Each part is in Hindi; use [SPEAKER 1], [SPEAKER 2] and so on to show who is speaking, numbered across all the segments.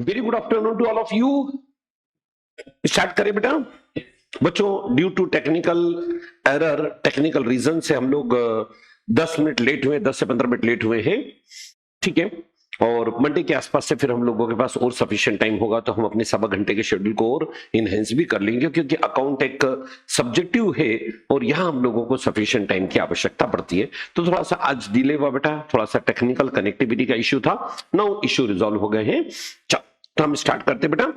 [SPEAKER 1] Very good afternoon to all of you. Start करें बेटा। बच्चों, due to technical error, technical reason से हम लोग 10 मिनट लेट हुए, 10 से 15 मिनट लेट हुए हैं। ठीक है, और मंडे के आसपास से फिर हम लोगों के पास और सफिशिएंट टाइम होगा तो हम अपने सवा घंटे के शेड्यूल को और इनहेंस भी कर लेंगे, क्योंकि अकाउंट एक सब्जेक्टिव है और यहाँ हम लोगों को सफिशिएंट टाइम की आवश्यकता पड़ती है। तो थोड़ा सा आज डिले हुआ बेटा, थोड़ा सा टेक्निकल कनेक्टिविटी का इश्यू था। नाउ इश्यू रिजॉल्व हो गए हैं। चलो तो हम स्टार्ट करते बेटा।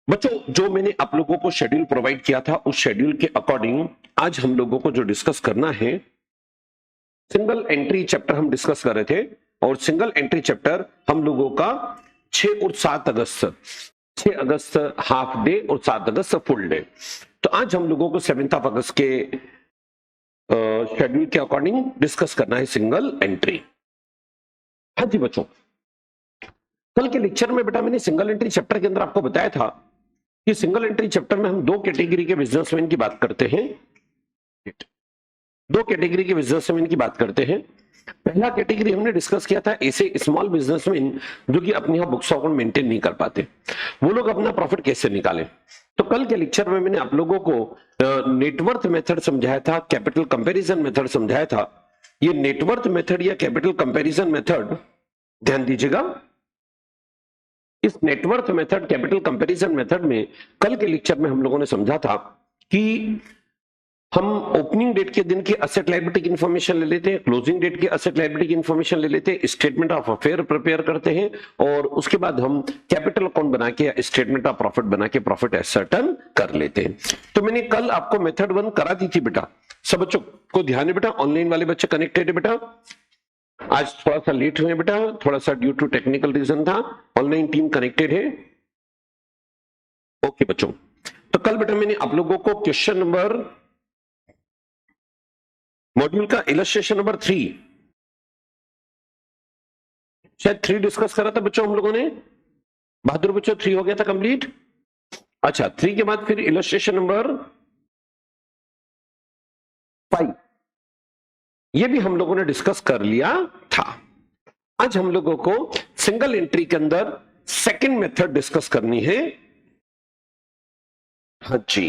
[SPEAKER 1] बच्चों, जो मैंने आप लोगों को शेड्यूल प्रोवाइड किया था उस शेड्यूल के अकॉर्डिंग आज हम लोगों को जो डिस्कस करना है, सिंगल एंट्री चैप्टर हम डिस्कस कर रहे थे, और सिंगल एंट्री चैप्टर हम लोगों का 6 और 7 अगस्त, 6 अगस्त हाफ डे और 7 अगस्त फुल डे। तो आज हम लोगों को 7 अगस्त के शेड्यूल के अकॉर्डिंग डिस्कस करना है सिंगल एंट्री। हाँ जी बच्चों, कल के लेक्चर में बेटा मैंने सिंगल एंट्री चैप्टर के अंदर आपको बताया था कि सिंगल एंट्री चैप्टर में हम 2 कैटेगरी के बिजनेसमैन की बात करते हैं। 2 कैटेगरी के बिजनेसमैन की बात करते हैं। पहला कैटेगरी हमने डिस्कस किया था ऐसे स्मॉल बिजनेसमैन जो कि अपने यहाँ बुक्स अकाउंट मेंटेन नहीं कर पाते, वो लोग अपना प्रॉफिट कैसे निकालें। तो कल के लेक्चर में मैंने आप लोगों को नेटवर्थ मेथड समझाया था, कैपिटल कंपैरिजन मेथड समझाया था। ये नेटवर्थ मेथड या कैपिटल कंपैरिजन मेथड, ध्यान दीजिएगा, इस net worth method, capital comparison method में कल के लेक्चर में हम लोगों ने समझा था कि हम ओपनिंग डेट के दिन की असेट लायबिलिटी की इंफॉर्मेशन ले लेते हैं, क्लोजिंग डेट की असेट लायबिलिटी की इंफॉर्मेशन ले लेते हैं, स्टेटमेंट ऑफ अफेयर प्रिपेयर करते हैं, और उसके बाद हम कैपिटल अकाउंट बना के या स्टेटमेंट ऑफ प्रॉफिट बना के प्रॉफिट एसर्टेन कर लेते हैं। तो मैंने कल आपको मेथड 1 करा दी थी बेटा। सब बच्चों को ध्यान है बेटा, ऑनलाइन वाले बच्चे कनेक्टेड है बेटा। आज थोड़ा सा लेट हुए बेटा, थोड़ा सा ड्यू टू टेक्निकल रीजन था। ऑनलाइन टीम कनेक्टेड है? ओके बच्चों, तो कल बेटा मैंने आप लोगों को क्वेश्चन नंबर, मॉड्यूल का इलस्ट्रेशन नंबर 3, शायद 3 डिस्कस करा था बच्चों हम लोगों ने। बहादुर बच्चों 3 हो गया था कंप्लीट। अच्छा, 3 के बाद फिर इलस्ट्रेशन नंबर 5, ये भी हम लोगों ने डिस्कस कर लिया था। आज हम लोगों को सिंगल एंट्री के अंदर सेकंड मेथड डिस्कस करनी है। हाँ जी,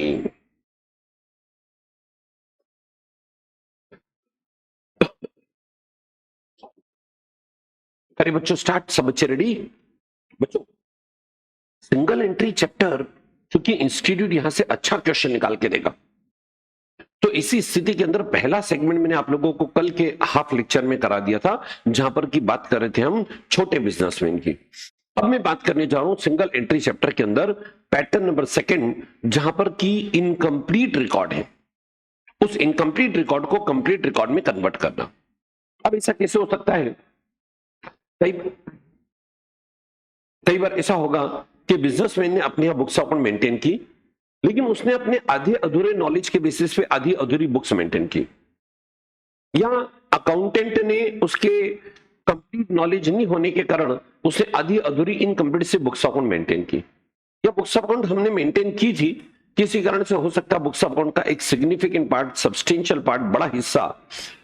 [SPEAKER 1] अरे बच्चों स्टार्ट, सब बच्चे रेडी? बच्चों, सिंगल एंट्री चैप्टर क्योंकि इंस्टीट्यूट यहां से अच्छा क्वेश्चन निकाल के देगा, तो इसी स्थिति के अंदर पहला सेगमेंट मैंने आप लोगों को कल के हाफ लेक्चर में करा दिया था, जहां पर की बात कर रहे थे हम छोटे बिजनेसमैन की। अब मैं बात करने जा रहा हूं सिंगल एंट्री चैप्टर के अंदर पैटर्न नंबर 2, जहां पर की इनकम्प्लीट रिकॉर्ड है, उस इनकम्प्लीट रिकॉर्ड को कंप्लीट रिकॉर्ड में कन्वर्ट करना। अब ऐसा कैसे हो सकता है? कई बार ऐसा होगा कि बिजनेसमैन ने अपने यहाँ बुक्स अकाउंट मेंटेन की, लेकिन उसने अपने आधे अधूरे नॉलेज के बेसिस पे आधी अधूरी बुक्स मेंटेन की, या अकाउंटेंट ने उसके कंप्लीट नॉलेज नहीं होने के कारण उसने आधी अधूरी इनकम्प्लीट से बुक्स अकाउंट मेंटेन की, या बुक्स अकाउंट हमने मेंटेन की थी, किसी कारण से हो सकता है बुक्स अकाउंट का एक सिग्निफिकेंट पार्ट, सब्सटेंशियल पार्ट, बड़ा हिस्सा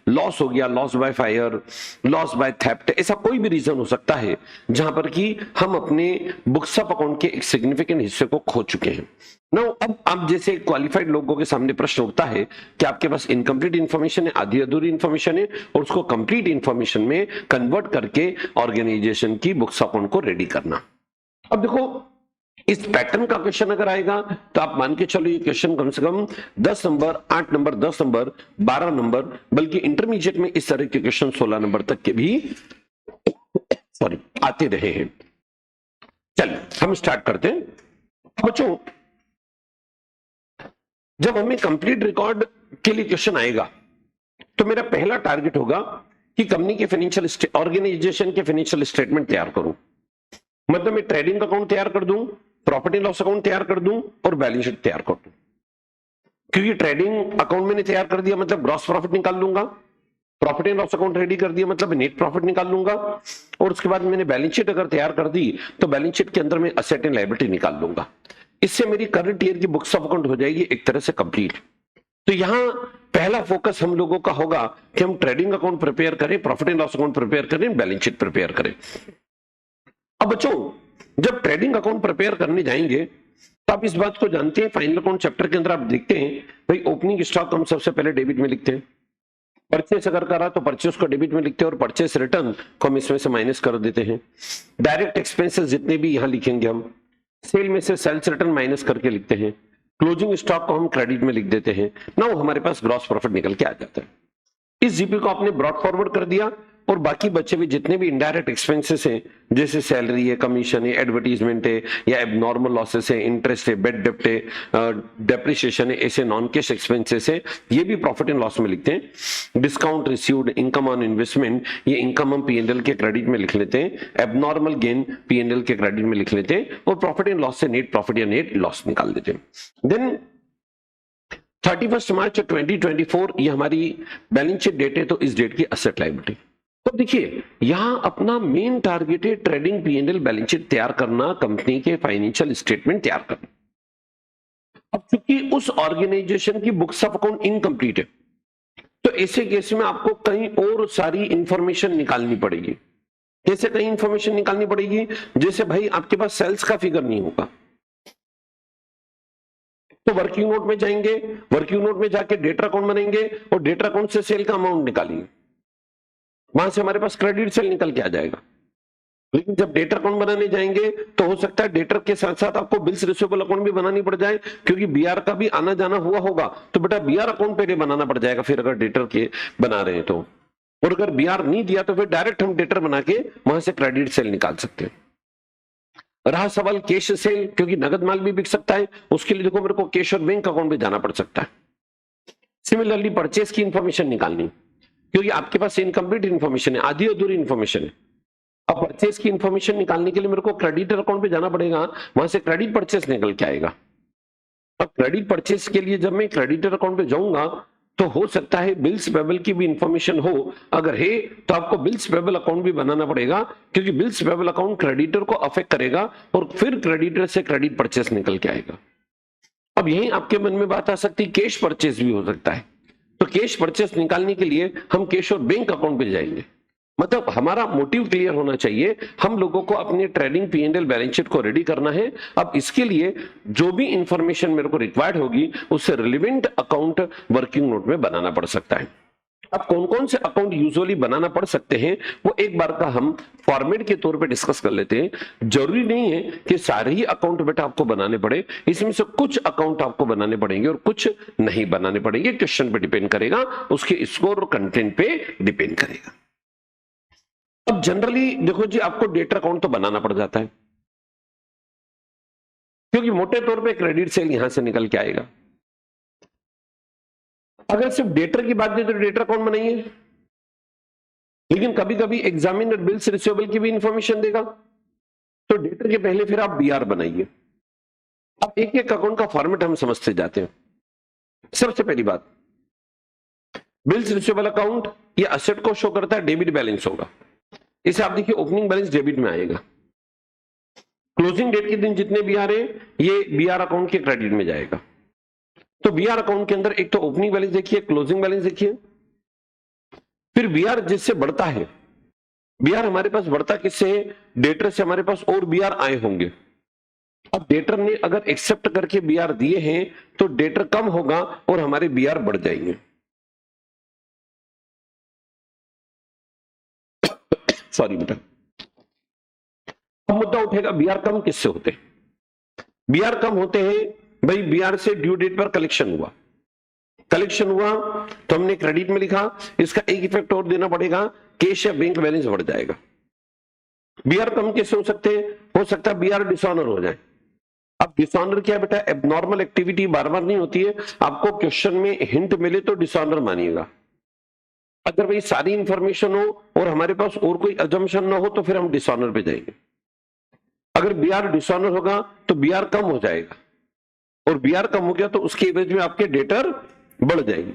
[SPEAKER 1] लॉस हो गया, loss by fire, loss by theft, ऐसा कोई भी रीजन हो सकता है जहां पर कि हम अपने बुक्स ऑफ अकाउंट के एक सिग्निफिकेंट हिस्से को खो चुके हैं। नो, अब आप जैसे क्वालिफाइड लोगों के सामने प्रश्न उठता है कि आपके पास इनकम्प्लीट इंफॉर्मेशन है, आधी अधूरी इंफॉर्मेशन है, और उसको कंप्लीट इंफॉर्मेशन में कन्वर्ट करके ऑर्गेनाइजेशन की बुक्स अकाउंट को रेडी करना। अब देखो, इस पैटर्न का क्वेश्चन अगर आएगा तो आप मान के चलो ये क्वेश्चन कम से कम 10 नंबर, 8 नंबर, 10 नंबर, 12 नंबर, बल्कि इंटरमीडिएट में इस तरह के क्वेश्चन 16 नंबर तक के भी आते रहे हैं। चलिए हम स्टार्ट करते हैं बच्चों। जब हमें कंप्लीट रिकॉर्ड के लिए क्वेश्चन आएगा तो मेरा पहला टारगेट होगा कि कंपनी के फाइनेंशियल, ऑर्गेनाइजेशन के फाइनेंशियल स्टेटमेंट तैयार करूं। मतलब मैं ट्रेडिंग अकाउंट तैयार कर दूं, प्रॉफिट एंड लॉस अकाउंट तैयार कर दूं, और बैलेंस शीट तैयार कर दूं। क्योंकि ट्रेडिंग अकाउंट मैंने तैयार कर दिया मतलब ग्रॉस प्रॉफिट निकाल लूंगा, profit and loss account ready कर दिया मतलब नेट प्रॉफिट निकाल लूंगा, और उसके बाद मैंने बैलेंस शीट अगर तैयार कर दी तो बैलेंस शीट के अंदर मैं असेट एंड लायबिलिटी निकाल लूंगा। इससे मेरी करंट ईयर की बुक्स ऑफ अकाउंट हो जाएगी एक तरह से कंप्लीट। तो यहां पहला फोकस हम लोगों का होगा कि हम ट्रेडिंग अकाउंट प्रिपेयर करें, profit and loss account prepare करें, बैलेंस शीट प्रिपेयर करें। अब अब बच्चों, जब ट्रेडिंग अकाउंट प्रिपेयर करने जाएंगे तो आप इस बात को जानते हैं, फाइनल अकाउंट चैप्टर के अंदर आप देखते हैं भाई ओपनिंग स्टॉक हम सबसे पहले डेबिट में लिखते हैं, परचेस अगर करा तो परचेस को डेबिट में लिखते हैं और परचेस रिटर्न को हम इसमें से माइनस कर देते हैं। डायरेक्ट एक्सपेंसेस जितने भी यहां लिखेंगे हम, सेल में से सेल्स रिटर्न माइनस करके लिखते हैं, क्लोजिंग स्टॉक को हम क्रेडिट में लिख देते हैं। नाउ हमारे पास ग्रॉस प्रॉफिट निकल के आ जाता है। इस जीपी को आपने ब्रॉड फॉरवर्ड कर दिया और बाकी बचे हुए जितने भी इनडायरेक्ट एक्सपेंसेस हैं, जैसे सैलरी है, कमीशन है, एडवर्टीजमेंट है या एबनॉर्मल लॉसेस है, इंटरेस्ट है, बेड डेप्ट है, डेप्रिसिएशन है, ऐसे नॉन कैश एक्सपेंसेस है, ये भी प्रॉफिट एंड लॉस में लिखते हैं। Discount received, income on investment, ये इनकम हम पीएनएल के क्रेडिट में लिख लेते हैं, एबनॉर्मल गेन पीएनएल के क्रेडिट में लिख लेते हैं और प्रॉफिट एंड लॉस से नेट प्रॉफिट या नेट लॉस निकाल देते हैं। देन 31 मार्च 2024 ये हमारी बैलेंस शीट डेट है, तो इस डेट की असेट लायबिलिटी। तो देखिए यहां अपना मेन टारगेट है ट्रेडिंग पीएनएल बैलेंस शीट तैयार करना, कंपनी के फाइनेंशियल स्टेटमेंट तैयार करना। अब चूंकि उस ऑर्गेनाइजेशन की बुक्स ऑफ अकाउंट इनकम्प्लीट है, तो ऐसे केस में आपको कहीं और सारी इंफॉर्मेशन निकालनी पड़ेगी। कैसे कहीं इंफॉर्मेशन निकालनी पड़ेगी? जैसे भाई आपके पास सेल्स का फिगर नहीं होगा तो वर्किंग नोट में जाएंगे, वर्किंग नोट में जाके डेटा अकाउंट बनाएंगे और डेटा अकाउंट से सेल का अमाउंट निकालेंगे, वहां से हमारे पास क्रेडिट सेल निकल के आ जाएगा। लेकिन जब डेटा अकाउंट बनाने जाएंगे तो हो सकता है डेटर के साथ साथ आपको बिल्स रिसीवेबल अकाउंट भी बनानी पड़ जाए, क्योंकि बीआर का भी आना जाना हुआ होगा, तो बेटा बीआर अकाउंट पहले बनाना पड़ जाएगा फिर अगर डेटर के बना रहे हैं तो। और अगर बीआर नहीं दिया तो फिर डायरेक्ट हम डेटर बना के वहां से क्रेडिट सेल निकाल सकते हैं। रहा सवाल कैश सेल, क्योंकि नगद माल भी बिक सकता है, उसके लिए देखो मेरे को कैश और बैंक अकाउंट में जाना पड़ सकता है। सिमिलरली परचेस की इंफॉर्मेशन निकालनी, क्योंकि आपके पास इनकम्प्लीट इंफॉर्मेशन है, आधी अधूरी इंफॉर्मेशन है। अब परचेस की इंफॉर्मेशन निकालने के लिए मेरे को क्रेडिटर अकाउंट पे जाना पड़ेगा, वहां से क्रेडिट परचेस निकल के आएगा। अब क्रेडिट परचेस के लिए जब मैं क्रेडिटर अकाउंट पे जाऊंगा तो हो सकता है बिल्स पेबल की भी इंफॉर्मेशन हो, अगर है तो आपको बिल्स पेबल अकाउंट भी बनाना पड़ेगा, क्योंकि बिल्स पेबल अकाउंट क्रेडिटर को अफेक्ट करेगा और फिर क्रेडिटर से क्रेडिट परचेस निकल के आएगा। अब यही आपके मन में बात आ सकती है कैश परचेस भी हो सकता है, तो कैश परचेस निकालने के लिए हम कैश और बैंक अकाउंट पे जाएंगे। मतलब हमारा मोटिव क्लियर होना चाहिए, हम लोगों को अपने ट्रेडिंग पीएनएल बैलेंस शीट को रेडी करना है। अब इसके लिए जो भी इंफॉर्मेशन मेरे को रिक्वायर्ड होगी उससे रिलेवेंट अकाउंट वर्किंग नोट में बनाना पड़ सकता है। अब कौन कौन से अकाउंट यूजुअली बनाना पड़ सकते हैं वो एक बार का हम फॉर्मेट के तौर पे डिस्कस कर लेते हैं। जरूरी नहीं है कि सारे ही अकाउंट बेटा आपको बनाने पड़े, इसमें से कुछ अकाउंट आपको बनाने पड़ेंगे और कुछ नहीं बनाने पड़ेंगे, क्वेश्चन पे डिपेंड करेगा, उसके स्कोर और कंटेंट पे डिपेंड करेगा। अब जनरली देखो जी आपको डेटा अकाउंट तो बनाना पड़ जाता है, क्योंकि मोटे तौर पे क्रेडिट सेल यहां से निकल के आएगा। अगर सिर्फ डेटर की बात करें तो डेटर अकाउंट बनाइए, लेकिन कभी कभी एग्जामिनर बिल्स रिसीवेबल की भी इंफॉर्मेशन देगा, तो डेटर के पहले फिर आप बीआर बनाइए। अब एक एक अकाउंट का फॉर्मेट हम समझते जाते हैं। सबसे पहली बात, बिल्स रिसीवेबल अकाउंट ये असेट को शो करता है, डेबिट बैलेंस होगा, इसे आप देखिए ओपनिंग बैलेंस डेबिट में आएगा। क्लोजिंग डेट के दिन जितने बीआर है ये बीआर अकाउंट के क्रेडिट में जाएगा। तो बीआर अकाउंट के अंदर एक तो ओपनिंग बैलेंस देखिए, क्लोजिंग बैलेंस देखिए, फिर बीआर जिससे बढ़ता है, बीआर हमारे पास बढ़ता किससे है? डेटर से हमारे पास और बीआर आए होंगे। अब डेटर ने अगर एक्सेप्ट करके बीआर दिए हैं तो डेटर कम होगा और हमारे बीआर बढ़ जाएंगे। सॉरी बेटा। अब मुद्दा उठेगा बीआर कम किससे होते हैं? बीआर कम होते हैं भाई बीआर से ड्यू डेट पर कलेक्शन हुआ, कलेक्शन हुआ तो हमने क्रेडिट में लिखा, इसका एक इफेक्ट और देना पड़ेगा, कैश या बैंक बैलेंस बढ़ जाएगा। बीआर कम कैसे हो सकते हैं? हो सकता है बीआर डिसऑनर हो जाए। अब डिसऑनर क्या है बेटा? एबनॉर्मल एक्टिविटी बार बार नहीं होती है, आपको क्वेश्चन में हिंट मिले तो डिसऑनर मानिएगा। अगर भाई सारी इंफॉर्मेशन हो और हमारे पास और कोई अजम्पशन ना हो तो फिर हम डिसऑनर पे जाएंगे। अगर बीआर डिसऑनर होगा तो बीआर कम हो जाएगा, और बीआर कम हो गया तो उसके एवज में आपके डेटर बढ़ जाएंगे।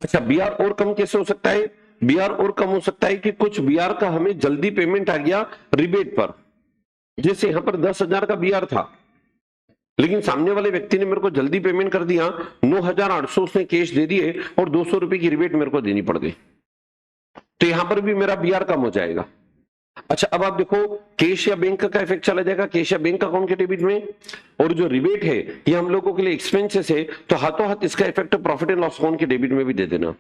[SPEAKER 1] अच्छा, बीआर और कम कैसे हो सकता है? बीआर और कम हो सकता है कि कुछ बीआर का हमें जल्दी पेमेंट आ गया रिबेट पर, जैसे यहां पर 10,000 का बीआर था, लेकिन सामने वाले व्यक्ति ने मेरे को जल्दी पेमेंट कर दिया, 9,800 उसने कैश दे दिए और 200 रुपए की रिबेट मेरे को देनी पड़ गई, तो यहां पर भी मेरा बीआर कम हो जाएगा। अच्छा, अब आप देखो कैश या बैंक का इफेक्ट चला जाएगा कैश या बैंक अकाउंट के डेबिट में, और जो रिबेट है ये हम लोगों के लिए एक्सपेंसेस है, तो हाथों हाथ इसका effect profit and loss account के डेबिट में भी दे देना।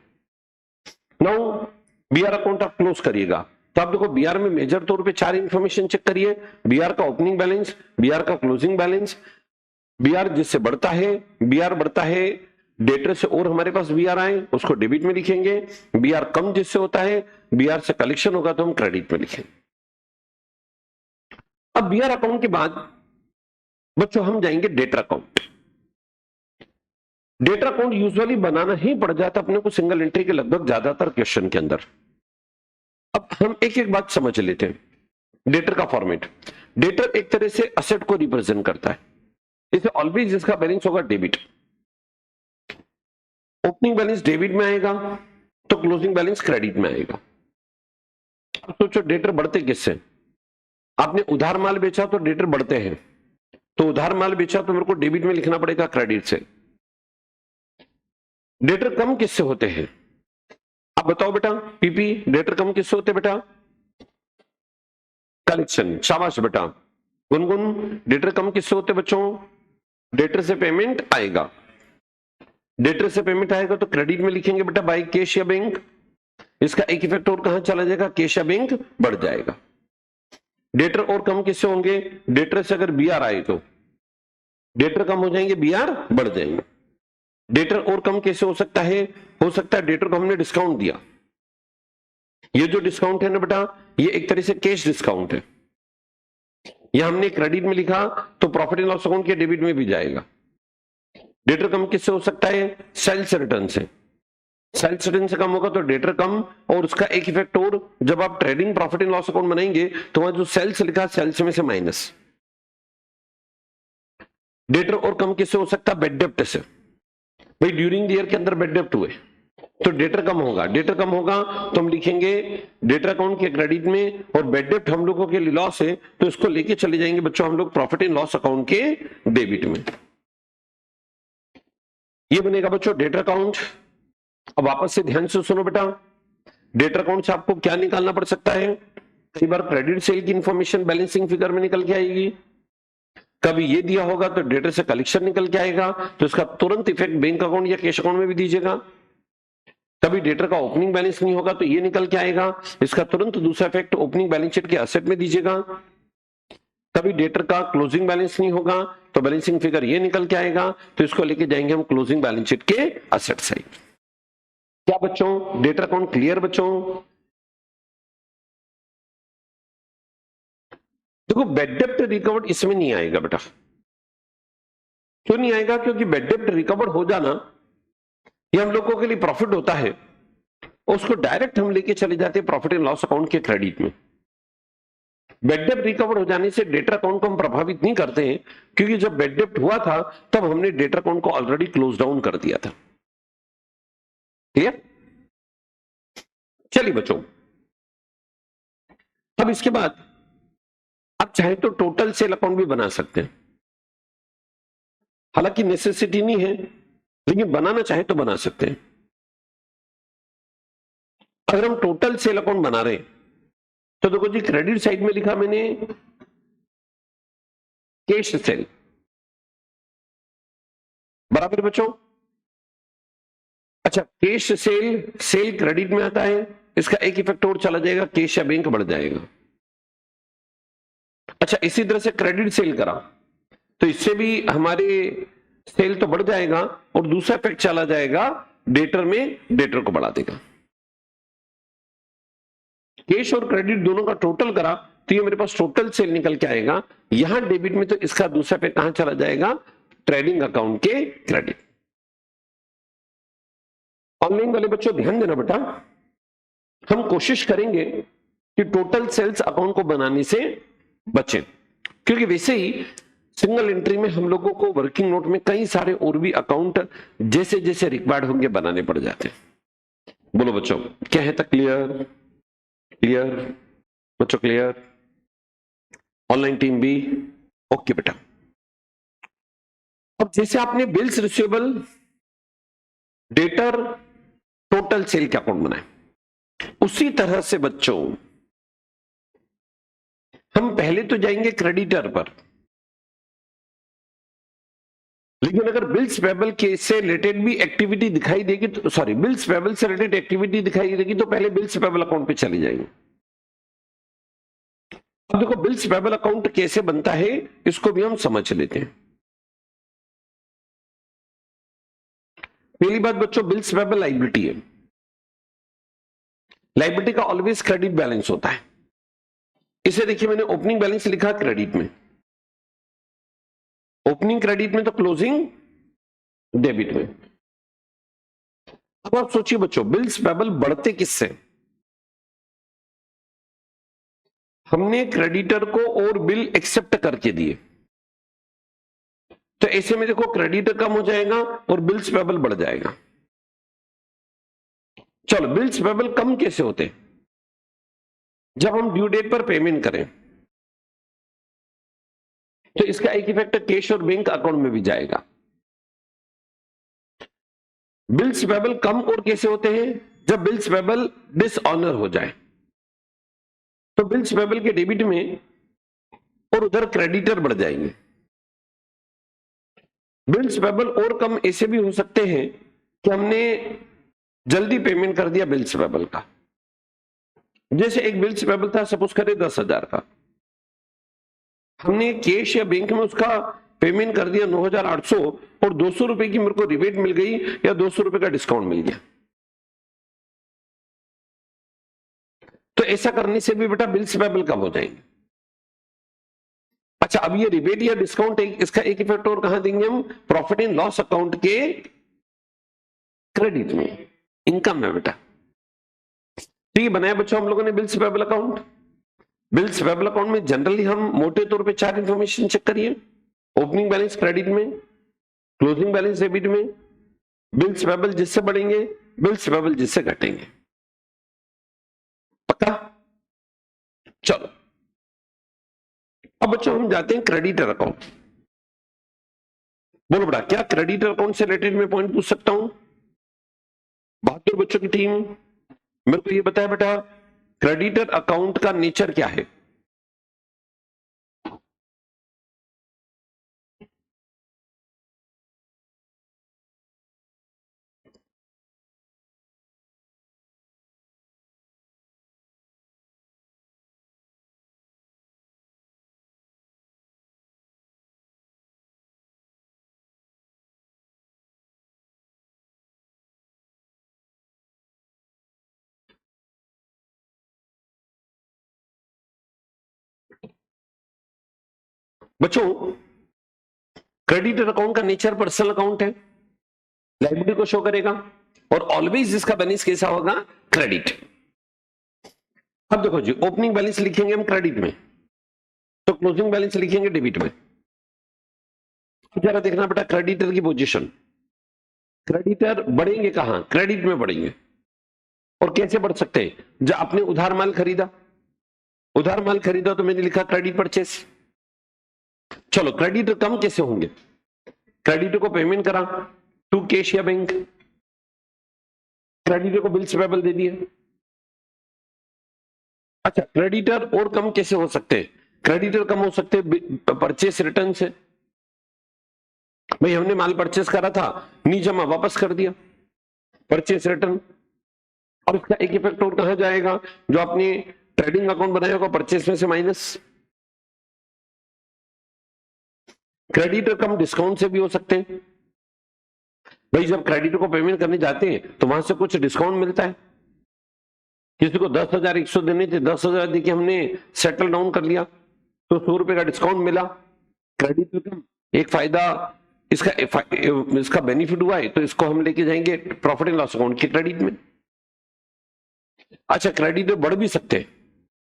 [SPEAKER 1] नाउ बीआर अकाउंट आप क्लोज करिएगा, तो आप देखो बीआर में मेजर तौर पे 4 इंफॉर्मेशन चेक करिए। बीआर का ओपनिंग बैलेंस, बीआर का क्लोजिंग बैलेंस, बीआर जिससे बढ़ता है, बीआर बढ़ता है डेटर से और हमारे पास बीआर आए उसको डेबिट में लिखेंगे, बीआर कम जिससे होता है, बीआर से कलेक्शन होगा तो हम क्रेडिट में लिखेंगे। अब बीआर अकाउंट के बाद बच्चों हम जाएंगे debtor account. Debtor account usually बनाना ही पड़ जाता अपने को सिंगल एंट्री के लगभग ज्यादातर क्वेश्चन के अंदर। अब हम एक एक बात समझ लेते हैं। डेटर का फॉर्मेट, डेटर एक तरह से असेट को रिप्रेजेंट करता है, इसे ऑलवेज जिसका बैलेंस होगा डेबिट। ओपनिंग बैलेंस डेबिट में आएगा तो क्लोजिंग बैलेंस क्रेडिट में आएगा। अब सोचो डेटर बढ़ते किससे, आपने उधार माल बेचा तो डेटर बढ़ते हैं, तो उधार माल बेचा तो मेरे को डेबिट में लिखना पड़ेगा क्रेडिट से। डेटर कम किससे होते हैं, आप बताओ बेटा, पीपी डेटर कम किससे होते बेटा, कलेक्शन, शाबाश बेटा। गुनगुन डेटर कम किससे होते बच्चों, डेटर से पेमेंट आएगा, डेटर से पेमेंट आएगा तो क्रेडिट में लिखेंगे बेटा बाय कैश या बैंक। इसका एक इफेक्ट और कहां चला जाएगा, कैश या बैंक बढ़ जाएगा। डेटर और कम किससे होंगे, डेटर से अगर बीआर आए तो डेटर कम हो जाएंगे, बीआर बढ़ जाएंगे। डेटर और कम कैसे हो सकता है, हो सकता है डेटर को हमने डिस्काउंट दिया, ये जो डिस्काउंट है ना बेटा ये एक तरह से कैश डिस्काउंट है, यह हमने क्रेडिट में लिखा तो प्रॉफिट एंड लॉस अकाउंट के डेबिट में भी जाएगा। डेटर कम किससे हो सकता है, सेल्स रिटर्न से, सेल्स रिटर्न से कम होगा तो डेटर कम, और उसका एक इफेक्ट और, जब आप trading profit and loss account बनाएंगे तो वहां जो सेल्स लिखा सेल्स में से माइनस। डेटर और कम किससे हो सकता है, बेड डेप्ट से, भाई ड्यूरिंग द ईयर के अंदर बेड डेप्ट हुए तो डेटर कम होगा, डेटर कम होगा तो हम लिखेंगे डेटर अकाउंट के क्रेडिट में, और बेड डेप्ट हम लोगों के लिए लॉस है तो इसको लेके चले जाएंगे बच्चों हम लोग प्रॉफिट एंड लॉस अकाउंट के डेबिट में। ये बनेगा बच्चों डेटर अकाउंट। अब वापस से ध्यान से सुनो बेटा, डेटर अकाउंट से आपको क्या निकालना पड़ सकता है, कई बार क्रेडिट सेल की इंफॉर्मेशन बैलेंसिंग फिगर में निकल के आएगी, कभी ये दिया होगा तो डेटर से कलेक्शन निकल के आएगा तो इसका तुरंत इफेक्ट बैंक अकाउंट या कैश अकाउंट में भी दीजिएगा। कभी डेटर का ओपनिंग बैलेंस नहीं होगा तो ये निकल के आएगा, इसका तुरंत दूसरा इफेक्ट ओपनिंग बैलेंस शीट के असेट में दीजिएगा। कभी डेटर का क्लोजिंग बैलेंस नहीं होगा तो बैलेंसिंग फिगर ये निकल के आएगा, तो इसको लेके जाएंगे हम क्लोजिंग बैलेंस शीट के असेट साइड। क्या बच्चों डेटर अकाउंट क्लियर बच्चों, देखो बेड डेप्ट रिकवर्ड इसमें नहीं आएगा बेटा, क्यों नहीं आएगा, क्योंकि बेड डेप्ट रिकवर्ड हो जाना ये हम लोगों के लिए प्रॉफिट होता है, उसको डायरेक्ट हम लेके चले जाते हैं प्रॉफिट एंड लॉस अकाउंट के क्रेडिट में। बेड डेप्ट रिकवर हो जाने से डेटर अकाउंट को हम प्रभावित नहीं करते हैं, क्योंकि जब बेड डेप्ट हुआ था तब हमने डेटर अकाउंट को ऑलरेडी क्लोज डाउन कर दिया था। क्लियर, चलिए बच्चों अब इसके बाद आप चाहे तो टोटल सेल अकाउंट भी बना सकते हैं, हालांकि नेसेसिटी नहीं है लेकिन बनाना चाहे तो बना सकते हैं। अगर हम टोटल सेल अकाउंट बना रहे हैं तो देखो जी क्रेडिट साइड में लिखा मैंने कैश सेल, बराबर बच्चों। अच्छा कैश सेल, सेल क्रेडिट में आता है, इसका एक इफेक्ट और चला जाएगा, कैश या बैंक बढ़ जाएगा। अच्छा इसी तरह से क्रेडिट सेल करा तो इससे भी हमारे सेल तो बढ़ जाएगा, और दूसरा इफेक्ट चला जाएगा डेटर में, डेटर को बढ़ा देगा। कैश और क्रेडिट दोनों का टोटल करा तो ये मेरे पास टोटल सेल निकल के आएगा, यहां डेबिट में तो इसका दूसरा इफेक्ट कहां चला जाएगा, ट्रेडिंग अकाउंट के क्रेडिट। ऑनलाइन वाले बच्चों ध्यान देना बेटा, हम कोशिश करेंगे कि टोटल सेल्स अकाउंट को बनाने से बचें, क्योंकि वैसे ही सिंगल एंट्री में हम लोगों को वर्किंग नोट में कई सारे और भी अकाउंट जैसे जैसे रिक्वायर्ड होंगे बनाने पड़ जाते हैं। बोलो बच्चों क्या है तक क्लियर, क्लियर बच्चों क्लियर, ऑनलाइन टीम भी ओके बेटा। अब जैसे आपने bills receivable, debtor, total sale के अकाउंट बनाए, उसी तरह से बच्चों हम पहले तो जाएंगे क्रेडिटर पर, लेकिन अगर बिल्स पेबल के से रिलेटेड भी एक्टिविटी दिखाई देगी तो सॉरी बिल्स पेबल से रिलेटेड एक्टिविटी दिखाई देगी तो पहले बिल्स पेबल अकाउंट पे चले जाएंगे। अब देखो बिल्स पेबल अकाउंट कैसे बनता है इसको भी हम समझ लेते हैं। पहली बात बच्चों, बिल्स पेबल लायबिलिटी है। लायबिलिटी का ऑलवेज क्रेडिट बैलेंस होता है। इसे देखिए मैंने ओपनिंग बैलेंस लिखा क्रेडिट में, ओपनिंग क्रेडिट में तो क्लोजिंग डेबिट में। अब आप सोचिए बच्चों, बिल्स पेबल बढ़ते किससे? हमने क्रेडिटर को और बिल एक्सेप्ट करके दिए, तो ऐसे में देखो क्रेडिटर कम हो जाएगा और बिल्स पेबल बढ़ जाएगा। चलो बिल्स पेबल कम कैसे होते? जब हम ड्यू डेट पर पेमेंट करें तो इसका एक इफेक्ट कैश और बैंक अकाउंट में भी जाएगा। बिल्स पेबल कम और कैसे होते हैं? जब बिल्स पेबल डिसऑनर हो जाए तो बिल्स पेबल के डेबिट में और उधर क्रेडिटर बढ़ जाएंगे। बिल्स पेबल और कम ऐसे भी हो सकते हैं कि हमने जल्दी पेमेंट कर दिया बिल्स पेबल का। जैसे एक बिल्स पेबल था सपोज करें 10,000 का, हमने कैश या बैंक में उसका पेमेंट कर दिया 9,800 और 200 रुपए की मेरे को रिबेट मिल गई या 200 रुपए का डिस्काउंट मिल गया। तो ऐसा करने से भी बेटा बिल्स पेबल कम हो जाएंगे। अच्छा, अब ये रिबेट या डिस्काउंट इसका एक इफेक्ट और कहां देंगे हम? प्रॉफिट एंड लॉस अकाउंट के क्रेडिट में, इनकम में बेटा। तो ये बनाया बच्चों हम लोगों ने bills payable account. Bills payable account में जनरली हम मोटे तौर पे 4 इंफॉर्मेशन चेक करिए। ओपनिंग बैलेंस क्रेडिट में, क्लोजिंग बैलेंस डेबिट में, बिल्स पेबल जिससे बढ़ेंगे, बिल्स पेबल जिससे घटेंगे। पक्का? चलो अब बच्चों हम जाते हैं क्रेडिटर अकाउंट। बोलो बेटा, क्या क्रेडिटर अकाउंट से रिलेटेड मैं पॉइंट पूछ सकता हूं? बहादुर बच्चों की टीम मेरे को ये बताया बेटा, क्रेडिटर अकाउंट का नेचर क्या है? बच्चों क्रेडिटर अकाउंट का नेचर पर्सनल अकाउंट है, लायबिलिटी को शो करेगा और ऑलवेज इसका बैलेंस कैसा होगा? क्रेडिट। अब देखो जी, ओपनिंग बैलेंस लिखेंगे हम क्रेडिट में तो क्लोजिंग बैलेंस लिखेंगे डेबिट में। जरा देखना बेटा क्रेडिटर की पोजीशन, क्रेडिटर बढ़ेंगे कहां? क्रेडिट में बढ़ेंगे। और कैसे बढ़ सकते हैं? जब आपने उधार माल खरीदा, उधार माल खरीदा तो मैंने लिखा क्रेडिट परचेस। चलो क्रेडिटर कम कैसे होंगे? क्रेडिटर को पेमेंट करा टू कैश या बैंक, क्रेडिटर को बिल्स पेबल दे दिए। अच्छा, क्रेडिटर और कम कैसे हो सकते हैं? क्रेडिटर कम हो सकते हैं परचेस रिटर्न से। भाई हमने माल परचेस करा था, नहीं जमा, वापस कर दिया, परचेस रिटर्न। और इसका एक इफेक्ट और कहां जाएगा? जो आपने ट्रेडिंग अकाउंट बनाया होगा परचेस में से माइनस। क्रेडिटर कम डिस्काउंट से भी हो सकते हैं। भाई जब क्रेडिटर को पेमेंट करने जाते हैं तो वहां से कुछ डिस्काउंट मिलता है। किसी को 10,100 देने थे, 10,000 देके हमने सेटल डाउन कर लिया तो 100 रुपए का डिस्काउंट मिला। क्रेडिटर कम, एक फायदा इसका बेनिफिट हुआ है तो इसको हम लेके जाएंगे प्रॉफिट एंड लॉस अकाउंट के क्रेडिट में। अच्छा, क्रेडिटर बढ़ भी सकते हैं।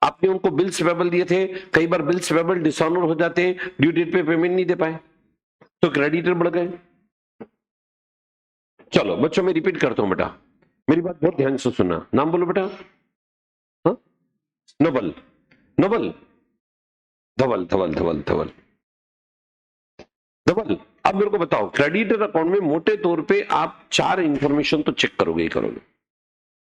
[SPEAKER 1] आपने उनको बिल्स पेबल दिए थे, कई बार बिल्स पेबल डिसऑनर हो जाते हैं, ड्यू डेट पे पेमेंट नहीं दे पाए तो क्रेडिटर बढ़ गए। चलो बच्चों मैं रिपीट करता हूं बेटा, मेरी बात बहुत ध्यान से सुनना। नाम बोलो बेटा। हाँ, नोबल, नोबल, धवल, धवल, धवल, धवल, धवल। अब मेरे को बताओ, क्रेडिटर अकाउंट में मोटे तौर पे आप 4 इंफॉर्मेशन तो चेक करोगे ही करोगे।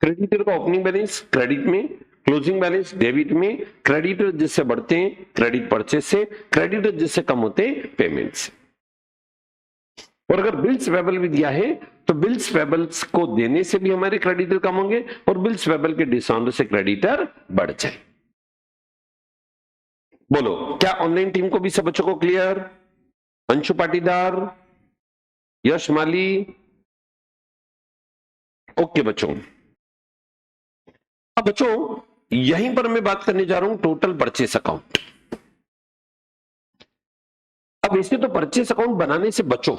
[SPEAKER 1] क्रेडिटर का ओपनिंग बैलेंस क्रेडिट में, क्लोजिंग बैलेंस डेबिट में, क्रेडिटर जिससे बढ़ते हैं क्रेडिट परचेस से, क्रेडिटर जिससे कम होते हैं पेमेंट से। और अगर बिल्स पेबल भी दिया है तो बिल्स पेबल्स को देने से भी हमारे क्रेडिटर कम होंगे और बिल्स पेबल के डिस्काउंट से क्रेडिटर बढ़ जाए। बोलो क्या ऑनलाइन टीम को भी सब बच्चों को क्लियर? अंशु पाटीदार, यश माली, ओके बच्चों। अब बच्चों यहीं पर मैं बात करने जा रहा हूं टोटल परचेस अकाउंट। अब इसे तो परचेस अकाउंट बनाने से बचो,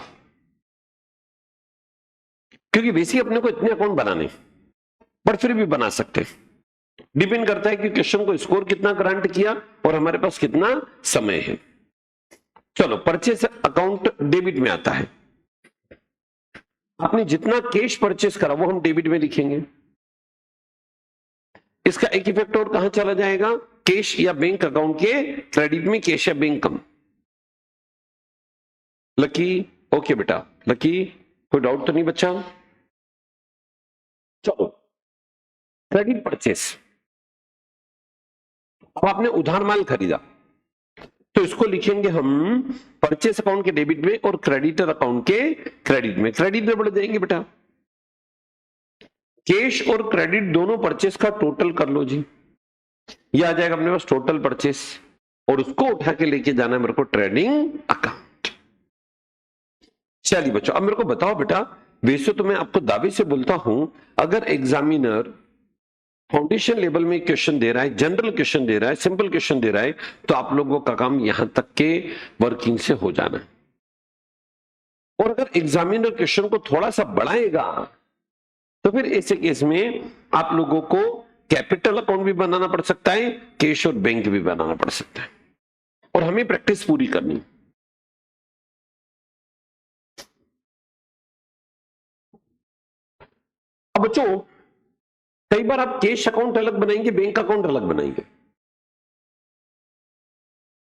[SPEAKER 1] क्योंकि वैसे ही अपने को इतने अकाउंट बनाने, पर फिर भी बना सकते। डिपेंड करता है कि क्वेश्चन को स्कोर कितना ग्रांट किया और हमारे पास कितना समय है। चलो परचेस अकाउंट डेबिट में आता है। आपने जितना कैश परचेस करा वो हम डेबिट में लिखेंगे। इसका एक इफेक्ट और कहां चला जाएगा? कैश या बैंक अकाउंट के क्रेडिट में, कैश या बैंक कम। लकी, ओके बेटा लकी, कोई डाउट तो नहीं बच्चा? चलो क्रेडिट परचेस, अब आपने उधार माल खरीदा तो इसको लिखेंगे हम परचेस अकाउंट के डेबिट में और क्रेडिटर अकाउंट के क्रेडिट में। क्रेडिट में बढ़ जाएंगे बेटा। कैश और क्रेडिट दोनों परचेस का टोटल कर लो जी, ये आ जाएगा अपने पास टोटल परचेस, और उसको उठा के लेके जाना है मेरे को ट्रेडिंग अकाउंट। चलिए बच्चों अब मेरे को बताओ बेटा, वैसे तो मैं आपको दावे से बोलता हूं अगर एग्जामिनर फाउंडेशन लेवल में क्वेश्चन दे रहा है, जनरल क्वेश्चन दे रहा है, सिंपल क्वेश्चन दे रहा है, तो आप लोगों का काम यहां तक के वर्किंग से हो जाना है। और अगर एग्जामिनर क्वेश्चन को थोड़ा सा बढ़ाएगा तो फिर ऐसे केस में आप लोगों को कैपिटल अकाउंट भी बनाना पड़ सकता है, कैश और बैंक भी बनाना पड़ सकता है, और हमें प्रैक्टिस पूरी करनी। अब बच्चों कई बार आप कैश अकाउंट अलग बनाएंगे, बैंक अकाउंट अलग बनाएंगे,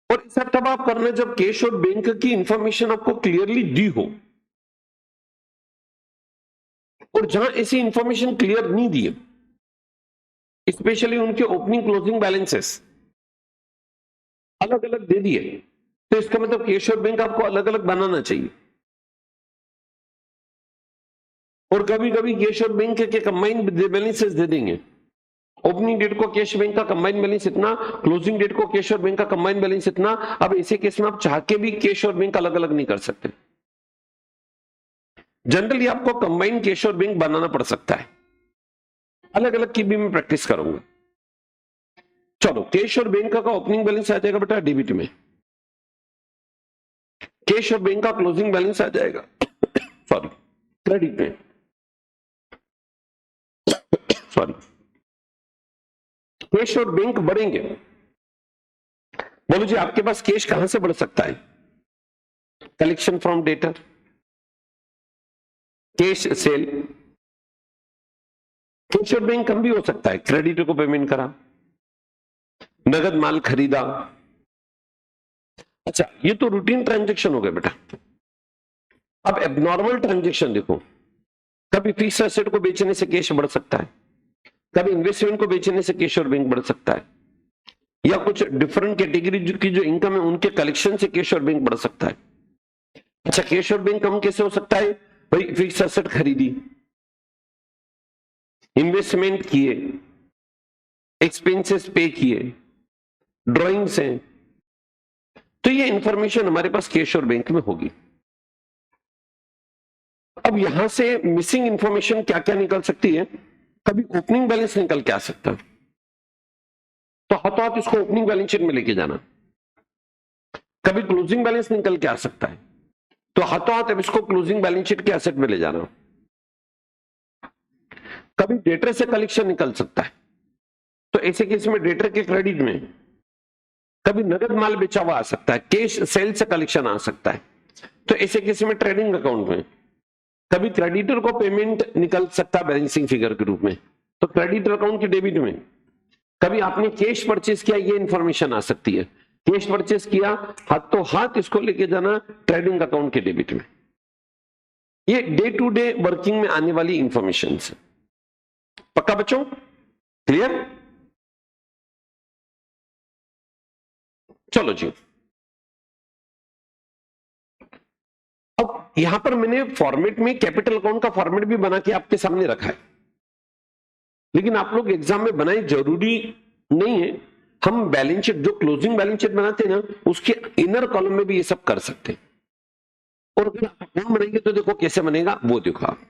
[SPEAKER 1] और ऐसा तब आप करना जब कैश और बैंक की इंफॉर्मेशन आपको क्लियरली दी हो। और जहां ऐसी इंफॉर्मेशन क्लियर नहीं दी है, स्पेशली उनके ओपनिंग क्लोजिंग बैलेंसेस अलग अलग दे दिए, तो इसका मतलब कैश और बैंक आपको अलग अलग बनाना चाहिए। और कभी कभी कैश और बैंक के कंबाइंड बैलेंसेस दे देंगे। ओपनिंग डेट को कैश बैंक का कंबाइंड बैलेंस इतना, क्लोजिंग डेट को कैश और बैंक का कंबाइंड बैलेंस इतना। अब ऐसे केस में आप चाह के भी कैश और बैंक अलग अलग नहीं कर सकते। जनरली आपको कंबाइंड कैश और बैंक बनाना पड़ सकता है, अलग अलग की भी मैं प्रैक्टिस करूंगा। चलो कैश और बैंक का ओपनिंग बैलेंस आ जाएगा बेटा डेबिट में, कैश और बैंक का क्लोजिंग बैलेंस आ जाएगा सॉरी क्रेडिट में, सॉरी कैश और बैंक बढ़ेंगे। बोलो जी आपके पास कैश कहां से बढ़ सकता है? Collection from debtor, cash cell. Cash और बैंक कम भी हो सकता है, क्रेडिटर को पेमेंट करा, नगद माल खरीदा। अच्छा ये तो रूटीन ट्रांजैक्शन हो गया बेटा। अब एबनॉर्मल ट्रांजैक्शन देखो, कभी फिक्स एसेट को बेचने से कैश बढ़ सकता है, कभी इन्वेस्टमेंट को बेचने से कैश और बैंक बढ़ सकता है, या कुछ डिफरेंट कैटेगरी की जो इनकम है उनके कलेक्शन से कैश और बैंक बढ़ सकता है। अच्छा कैश और बैंक कम कैसे हो सकता है? भाई फिक्स एसेट खरीदी, इन्वेस्टमेंट किए, एक्सपेंसेस पे किए, ड्राइंग्स हैं, तो ये इंफॉर्मेशन हमारे पास कैश और बैंक में होगी। अब यहां से मिसिंग इंफॉर्मेशन क्या क्या निकल सकती है? कभी ओपनिंग बैलेंस निकल के आ सकता है, तो हाथों हाथ इसको ओपनिंग बैलेंस शीट में लेके जाना। कभी क्लोजिंग बैलेंस निकल के आ सकता है, तो हाथों हाथ अब इसको क्लोजिंग बैलेंस शीट के एसेट में ले जाना। कभी डेटर से कलेक्शन निकल सकता है, तो ऐसे केस में डेटर के क्रेडिट में। कभी नगद माल बेचा हुआ आ सकता है, कैश सेल से कलेक्शन आ सकता है, तो ऐसे केस में ट्रेडिंग अकाउंट में। कभी क्रेडिटर को पेमेंट निकल सकता है बैलेंसिंग फिगर के रूप में, तो क्रेडिटर अकाउंट के डेबिट में। कभी आपने कैश परचेस किया, ये इंफॉर्मेशन आ सकती है, कैश परचेस किया, हाथों हाथ इसको लेके जाना ट्रेडिंग अकाउंट के डेबिट में। ये डे टू डे वर्किंग में आने वाली इंफॉर्मेशन है। पक्का बच्चों? क्लियर? चलो जी, अब यहां पर मैंने फॉर्मेट में कैपिटल अकाउंट का फॉर्मेट भी बना के आपके सामने रखा है, लेकिन आप लोग एग्जाम में बनाए जरूरी नहीं है। हम बैलेंस शीट, जो क्लोजिंग बैलेंस शीट बनाते हैं ना, उसके इनर कॉलम में भी ये सब कर सकते हैं। और अगर आप अकाउंट बनाएंगे तो देखो कैसे बनेगा, वो देखो आप।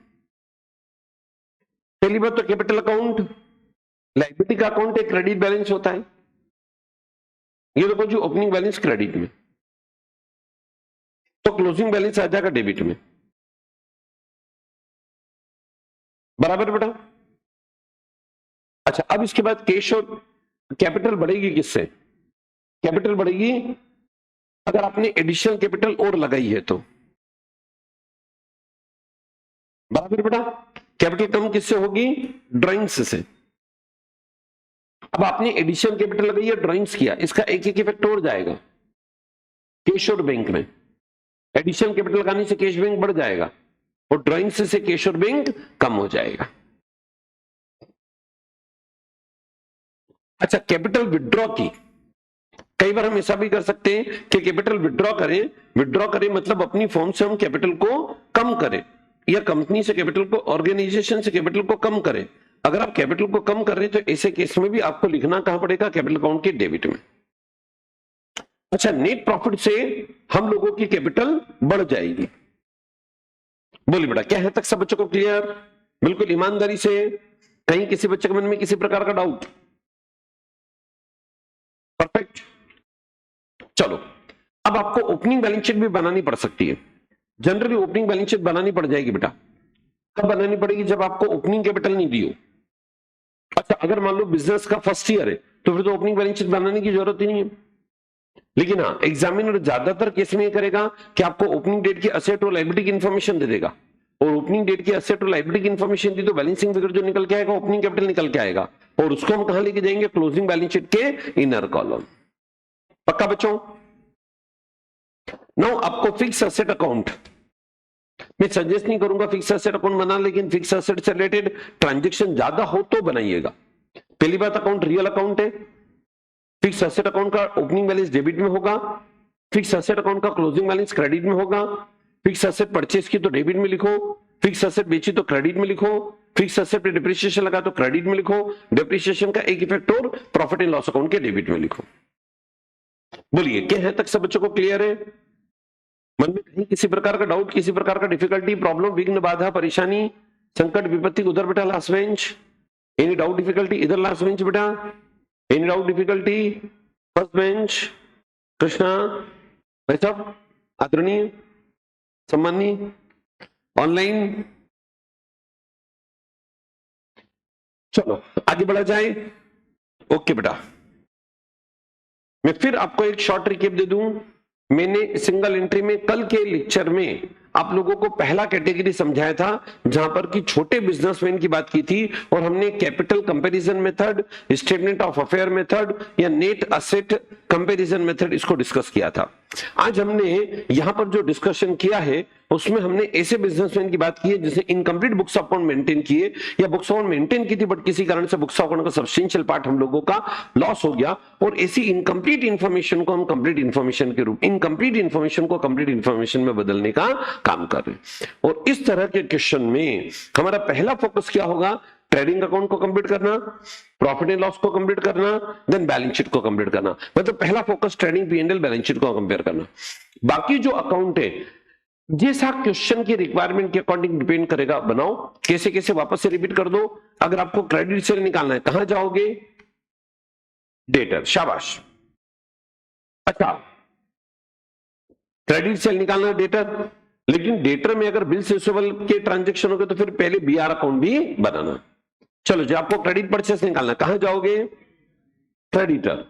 [SPEAKER 1] पहली बात तो कैपिटल अकाउंट, लायबिलिटी का अकाउंट एक क्रेडिट बैलेंस होता है। ये देखो जो ओपनिंग बैलेंस क्रेडिट में, तो क्लोजिंग बैलेंस आ जाएगा डेबिट में, बराबर बेटा। अच्छा, अब इसके बाद कैश और कैपिटल बढ़ेगी किससे? कैपिटल बढ़ेगी अगर आपने एडिशनल कैपिटल और लगाई है तो, बराबर बेटा। कैपिटल कम किससे होगी? ड्राइंग्स से। अब आपने एडिशनल कैपिटल लगाई है, ड्राइंग्स किया, इसका एक एक इफेक्ट और जाएगा कैश और बैंक में। एडिशनल कैपिटल लगाने से कैश बैंक बढ़ जाएगा और ड्राइंग्स से कैश और बैंक कम हो जाएगा। अच्छा, कैपिटल विड्रॉ की, कई बार हम ऐसा भी कर सकते हैं कि कैपिटल विड्रॉ करें। विड्रॉ करें मतलब अपनी फॉर्म से हम कैपिटल को कम करें, या कंपनी से कैपिटल को, ऑर्गेनाइजेशन से कैपिटल को कम करें। अगर आप कैपिटल को कम कर रहे हैं तो ऐसे केस में भी आपको लिखना कहां पड़ेगा? कैपिटल अकाउंट के डेबिट में। अच्छा, नेट प्रॉफिट से हम लोगों की कैपिटल बढ़ जाएगी। बोलिए बेटा, क्या है तक सब बच्चों को क्लियर? बिल्कुल ईमानदारी से, कहीं किसी बच्चे के मन में किसी प्रकार का डाउट? परफेक्ट। चलो, अब आपको ओपनिंग बैलेंस शीट भी बनानी पड़ सकती है। जनरली ओपनिंग बैलेंस शीट बनानी पड़ जाएगी बेटा। कब बनानी पड़ेगी? जब आपको ओपनिंग कैपिटल नहीं दी हो। अच्छा, अगर मान लो बिजनेस का फर्स्ट ईयर है तो फिर तो ओपनिंग बैलेंस शीट बनाने की जरूरत ही नहीं है। लेकिन हाँ, एग्जामिनर ज्यादातर केस में ये करेगा कि आपको ओपनिंग डेट की असेट और लायबिलिटी की इंफॉर्मेशन दे देगा, और ओपनिंग डेट की असेट और लायबिलिटी की इंफॉर्मेशन दी तो बैलेंसिंग फिगर जो निकल के आएगा ओपनिंग कैपिटल निकल के आएगा, और उसको हम कहां लेके जाएंगे? क्लोजिंग बैलेंस शीट के इनर कॉलम। पक्का बच्चों? नाउ आपको फिक्स एसेट अकाउंट, मैं सजेस्ट नहीं करूंगा फिक्स एसेट अकाउंट बना, लेकिन फिक्स एसेट से रिलेटेड ट्रांजैक्शन ज्यादा हो तो बनाइएगा। पहली बात, अकाउंट रियल अकाउंट है। फिक्स एसेट अकाउंट का ओपनिंग बैलेंस डेबिट में होगा, फिक्स एसेट अकाउंट का क्लोजिंग बैलेंस क्रेडिट में होगा। फिक्स एसेट परचेज की तो डेबिट में लिखो, फिक्स एसेट बेची तो क्रेडिट में लिखो, फिक्स एसेट पे डिप्रिसिएशन लगा तो क्रेडिट में लिखो, डिप्रिसिएशन का एक इफेक्ट और प्रॉफिट एंड लॉस अकाउंट के डेबिट में लिखो। बोलिए, क्या है तक सब बच्चों को क्लियर है? मन में कहीं किसी प्रकार का डाउट, किसी प्रकार का डिफिकल्टी, प्रॉब्लम, विघ्न, बाधा, परेशानी, संकट, विपत्ति? उधर बेटा last bench, any doubt difficulty? इधर लास्ट बेंच बेटा, any doubt difficulty? First bench, Krishna भाई साहब, आदरणीय सम्माननीय ऑनलाइन। चलो आगे बढ़ा जाए। ओके बेटा, मैं फिर आपको एक शॉर्ट रिकेप दे दूं। मैंने सिंगल एंट्री में कल के लेक्चर में आप लोगों को पहला कैटेगरी समझाया था, जहां पर कि छोटे बिजनेसमैन की बात की थी, और हमने capital comparison method, statement of affair method या नेट असेट कंपैरिजन मेथड इसको डिस्कस किया था। आज हमने यहां पर जो डिस्कशन किया है उसमें हमने ऐसे बिजनेसमैन की बात की है जिसने incomplete books of account maintain किए, या बुक्स ऑफ अकाउंट मेंटेन की थी बट किसी कारण से बुक्स ऑफ अकाउंट का सब्सटेंशियल पार्ट हम लोगों का लॉस हो गया, और ऐसी इनकम्प्लीट इंफॉर्मेशन को हम कंप्लीट इंफॉर्मेशन के रूप, इनकम्प्लीट इंफॉर्मेशन को कंप्लीट इंफॉर्मेशन में बदलने का काम कर रहे हैं। और इस तरह के क्वेश्चन में हमारा पहला फोकस क्या होगा? ट्रेडिंग अकाउंट को कंप्लीट करना, प्रॉफिट एंड लॉस को कंप्लीट करना, देन बैलेंस शीट को कंप्लीट करना। मतलब पहला focus trading, P&L, balance sheet को कंपेयर करना। बाकी जो अकाउंट है जैसा क्वेश्चन की रिक्वायरमेंट के अकॉर्डिंग डिपेंड करेगा, बनाओ। कैसे कैसे वापस से रिपीट कर दो। अगर आपको क्रेडिट सेल निकालना है कहां जाओगे? डेटर, शाबाश। अच्छा, क्रेडिट सेल निकालना डेटर, लेकिन डेटर में अगर बिल्स रिसीवेबल के ट्रांजेक्शन हो गए तो फिर पहले बीआर अकाउंट भी बनाना। चलो, जो आपको क्रेडिट परचेस निकालना कहां जाओगे? क्रेडिटर।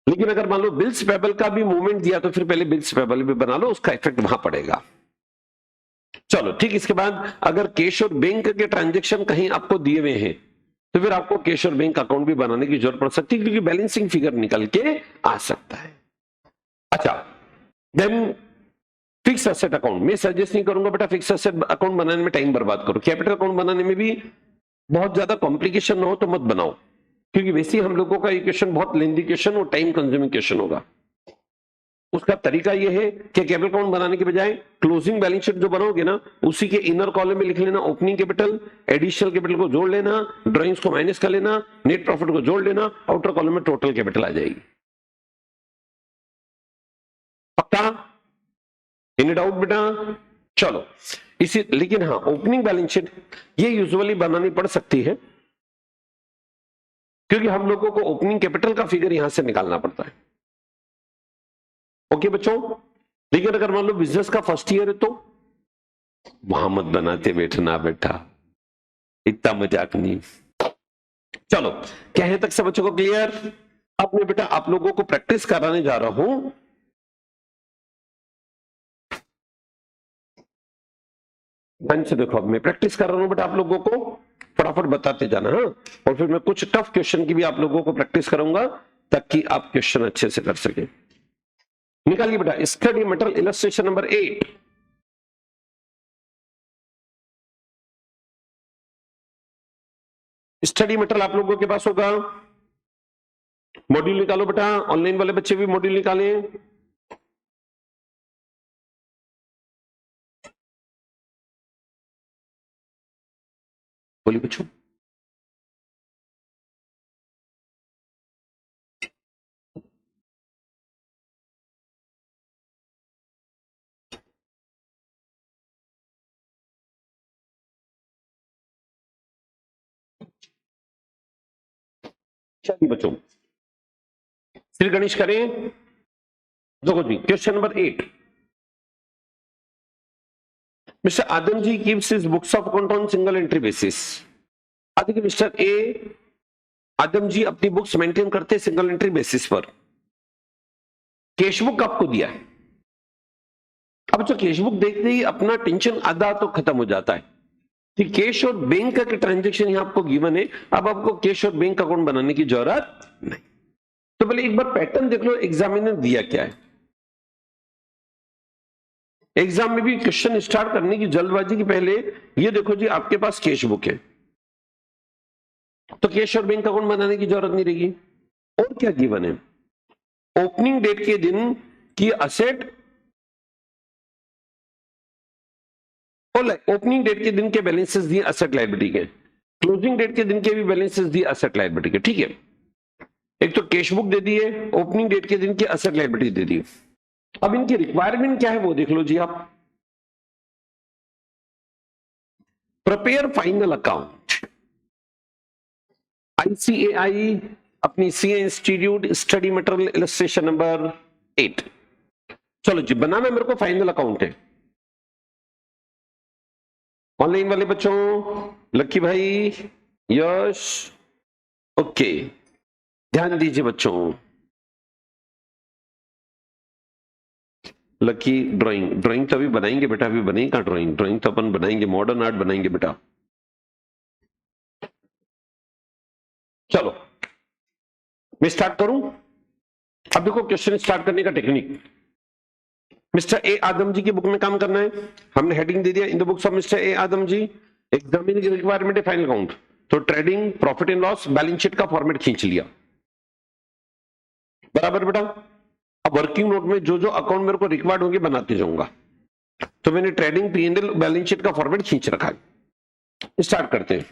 [SPEAKER 1] लेकिन अगर मान लो बिल्स पेबल का भी मूवमेंट दिया तो फिर पहले बिल्स पेबल भी बना लो, उसका इफेक्ट वहां पड़ेगा। चलो ठीक, इसके बाद अगर कैश और बैंक के ट्रांजेक्शन कहीं आपको दिए हुए हैं तो फिर आपको कैश और बैंक अकाउंट भी बनाने की जरूरत पड़ सकती है, क्योंकि बैलेंसिंग फिगर निकल के आ सकता है। अच्छा, देन फिक्स एसेट अकाउंट, मैं सजेस्ट नहीं करूंगा बेटा फिक्स एसेट अकाउंट बनाने में टाइम बर्बाद करो। कैपिटल अकाउंट बनाने में भी बहुत ज्यादा कॉम्प्लिकेशन ना हो तो मत बनाओ, क्योंकि वैसे ही हम लोगों का ये क्वेश्चन बहुत लेंदी क्वेश्चन और टाइम कंज्यूमिंग क्वेश्चन होगा। उसका तरीका यह है कि कैपिटल अकाउंट बनाने के बजाय क्लोजिंग बैलेंस शीट जो बनाओगे ना, उसी के इनर कॉलम में लिख लेना ओपनिंग कैपिटल, एडिशनल कैपिटल को जोड़ लेना, ड्राइंग्स को माइनस कर लेना, नेट प्रॉफिट को जोड़ लेना, आउटर कॉलम में टोटल कैपिटल आ जाएगी। पक्का? एनी डाउट बेटा? चलो इसी, लेकिन हाँ ओपनिंग बैलेंस शीट ये यूजुअली बनानी पड़ सकती है, क्योंकि हम लोगों को ओपनिंग कैपिटल का फिगर यहां से निकालना पड़ता है। ओके बच्चों, लेकिन अगर मान लो बिजनेस का फर्स्ट ईयर है तो वहां मत बनाते बैठना बेटा, इतना मजाक नहीं। चलो कहे तक सब बच्चों को क्लियर? अब मैं बेटा आप लोगों को प्रैक्टिस कराने जा रहा हूं। ध्यान से देखो, अब मैं प्रैक्टिस कर रहा हूं बेटा, आप लोगों को फटाफट बताते जाना। हाँ, और फिर मैं कुछ टफ क्वेश्चन की भी आप लोगों को प्रैक्टिस करूंगा ताकि आप क्वेश्चन अच्छे से कर सके। निकालिए बेटा study material illustration number 8। Study material आप लोगों के पास होगा, मॉड्यूल निकालो बेटा, ऑनलाइन वाले बच्चे भी मॉड्यूल निकालें। बोलिए बच्चों। चलिए बच्चों श्री गणेश करें। देखो जी question number 8। Mister Adam ji keeps his books of account on single entry basis. आदि मिस्टर ए आदम जी अपनी बुक्स मेंटेन करते हैं सिंगल एंट्री बेसिस पर। कैश बुक आपको दिया है। अब जो कैश बुक देखते ही अपना टेंशन आधा तो खत्म हो जाता है कि कैश और बैंक का ट्रांजेक्शन यहां आपको गिवन है। अब आपको कैश और बैंक अकाउंट बनाने की जरूरत नहीं। तो पहले एक बार पैटर्न देख लो, एग्जामिनर दिया क्या है। एग्जाम में भी क्वेश्चन स्टार्ट करने की जल्दबाजी के पहले ये देखो जी आपके पास कैश बुक है, तो कैश और बैंक अकाउंट बनाने की जरूरत नहीं रहेगी। और क्या गिवन है? ओपनिंग डेट के दिन की असेट, ओपनिंग डेट के दिन के बैलेंसेस दिए असेट लायबिलिटी के, क्लोजिंग डेट के दिन के भी बैलेंसेस दिए असेट लायबिलिटी के। ठीक है, एक तो कैश बुक दे दी है, ओपनिंग डेट के दिन की असेट लायबिलिटी दे दी। अब इनकी रिक्वायरमेंट क्या है वो देख लो जी आप। प्रिपेयर फाइनल अकाउंट, आईसीएआई अपनी CA institute study material illustration number 8। चलो जी बनाना मेरे को फाइनल अकाउंट है। ऑनलाइन वाले बच्चों, लक्की भाई, यश, ओके ध्यान दीजिए बच्चों। लकी ड्राइंग, ड्राइंग तो अभी बनाएंगे बेटा, अभी बनेगा ड्राइंग, ड्राइंग तो अपन बनाएंगे, मॉडर्न आर्ट बनाएंगे बेटा। चलो मैं स्टार्ट करूं। अब देखो क्वेश्चन स्टार्ट करने का टेक्निक। मिस्टर ए आदम जी की बुक में काम करना है। हमने हेडिंग दे दिया in the books of mister A Adam ji. Examiner की रिक्वायरमेंट है फाइनल अकाउंट, तो trading, profit and loss, balance sheet का फॉर्मेट खींच लिया। बराबर बेटा। अब वर्किंग नोट में जो जो अकाउंट मेरे को रिक्वायर्ड होंगे बनाते जाऊंगा। तो मैंने ट्रेडिंग, पी&एल, बैलेंस शीट का फॉर्मेट खींच रखा है। स्टार्ट करते हैं।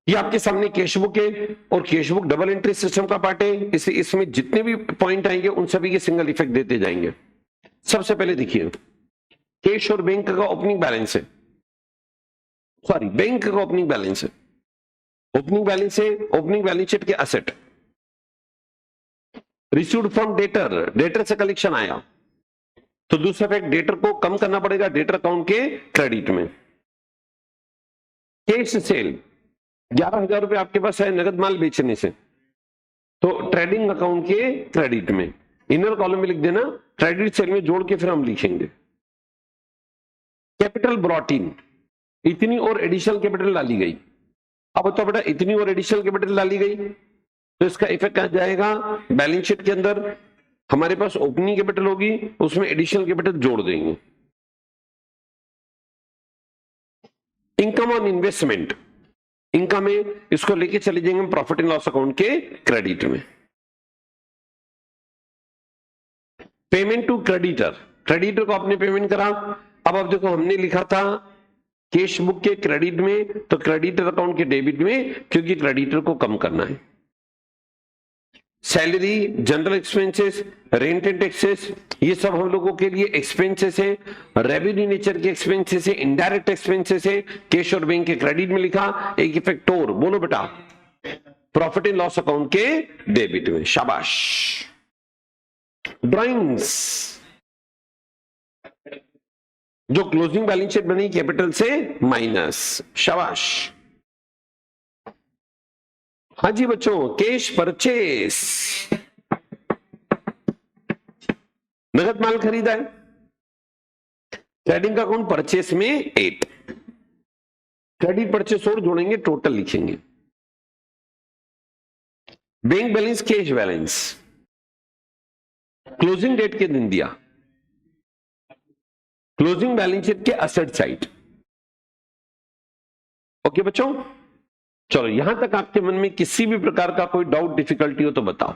[SPEAKER 1] ये आपके सामने कैश बुक है और cash book double entry system का पार्ट है, इसे इसमें जितने भी पॉइंट आएंगे उन सभी के सिंगल इफेक्ट देते जाएंगे। सबसे पहले देखिए कैश और बैंक का ओपनिंग बैलेंस है, सॉरी बैंक का ओपनिंग बैलेंस है। ओपनिंग बैलेंस है, ओपनिंग बैलेंस शीट के asset, received from debtor, debtor से कलेक्शन आया तो दूसरा फैक्ट डेटर को कम करना पड़ेगा डेटर अकाउंट के क्रेडिट में। कैश सेल 11,000 रुपए आपके पास है नगद माल बेचने से, तो ट्रेडिंग अकाउंट के क्रेडिट में इनर कॉलम में लिख देना, क्रेडिट सेल में जोड़ के फिर हम लिखेंगे। कैपिटल ब्रॉट इन, इतनी और एडिशनल कैपिटल डाली गई। अब तो बेटा इतनी और एडिशनल कैपिटल डाली गई तो इसका इफेक्ट आ जाएगा बैलेंस शीट के अंदर। हमारे पास ओपनिंग कैपिटल होगी, उसमें एडिशनल कैपिटल जोड़ देंगे। इनकम ऑन इन्वेस्टमेंट, इनकम में इसको लेके चले जाएंगे प्रॉफिट एंड लॉस अकाउंट के क्रेडिट में। पेमेंट टू क्रेडिटर, क्रेडिटर को आपने पेमेंट करा। अब देखो हमने लिखा था कैश बुक के क्रेडिट में, तो क्रेडिटर अकाउंट के डेबिट में, क्योंकि क्रेडिटर को कम करना है। Salary, general expenses, rent and taxes, ये सब हम लोगों के लिए एक्सपेंसेस है, रेवेन्यू नेचर के एक्सपेंसेस है, इनडायरेक्ट एक्सपेंसेस है। कैश और बैंक के क्रेडिट में लिखा, एक इफेक्ट और बोलो बेटा, प्रॉफिट एंड लॉस अकाउंट के डेबिट में। शाबाश। ड्राइंग्स, जो क्लोजिंग बैलेंस शीट बनी कैपिटल से माइनस। शाबाश। हाँ जी बच्चों, कैश परचेस, नगद माल खरीदा है, ट्रेडिंग का अकाउंट परचेस में 8, क्रेडिट परचेस और जोड़ेंगे, टोटल लिखेंगे। Bank balance, cash balance, closing date के दिन दिया, क्लोजिंग बैलेंस शीट के असेट साइड। ओके बच्चों, चलो यहां तक आपके मन में किसी भी प्रकार का कोई डाउट, डिफिकल्टी हो तो बताओ।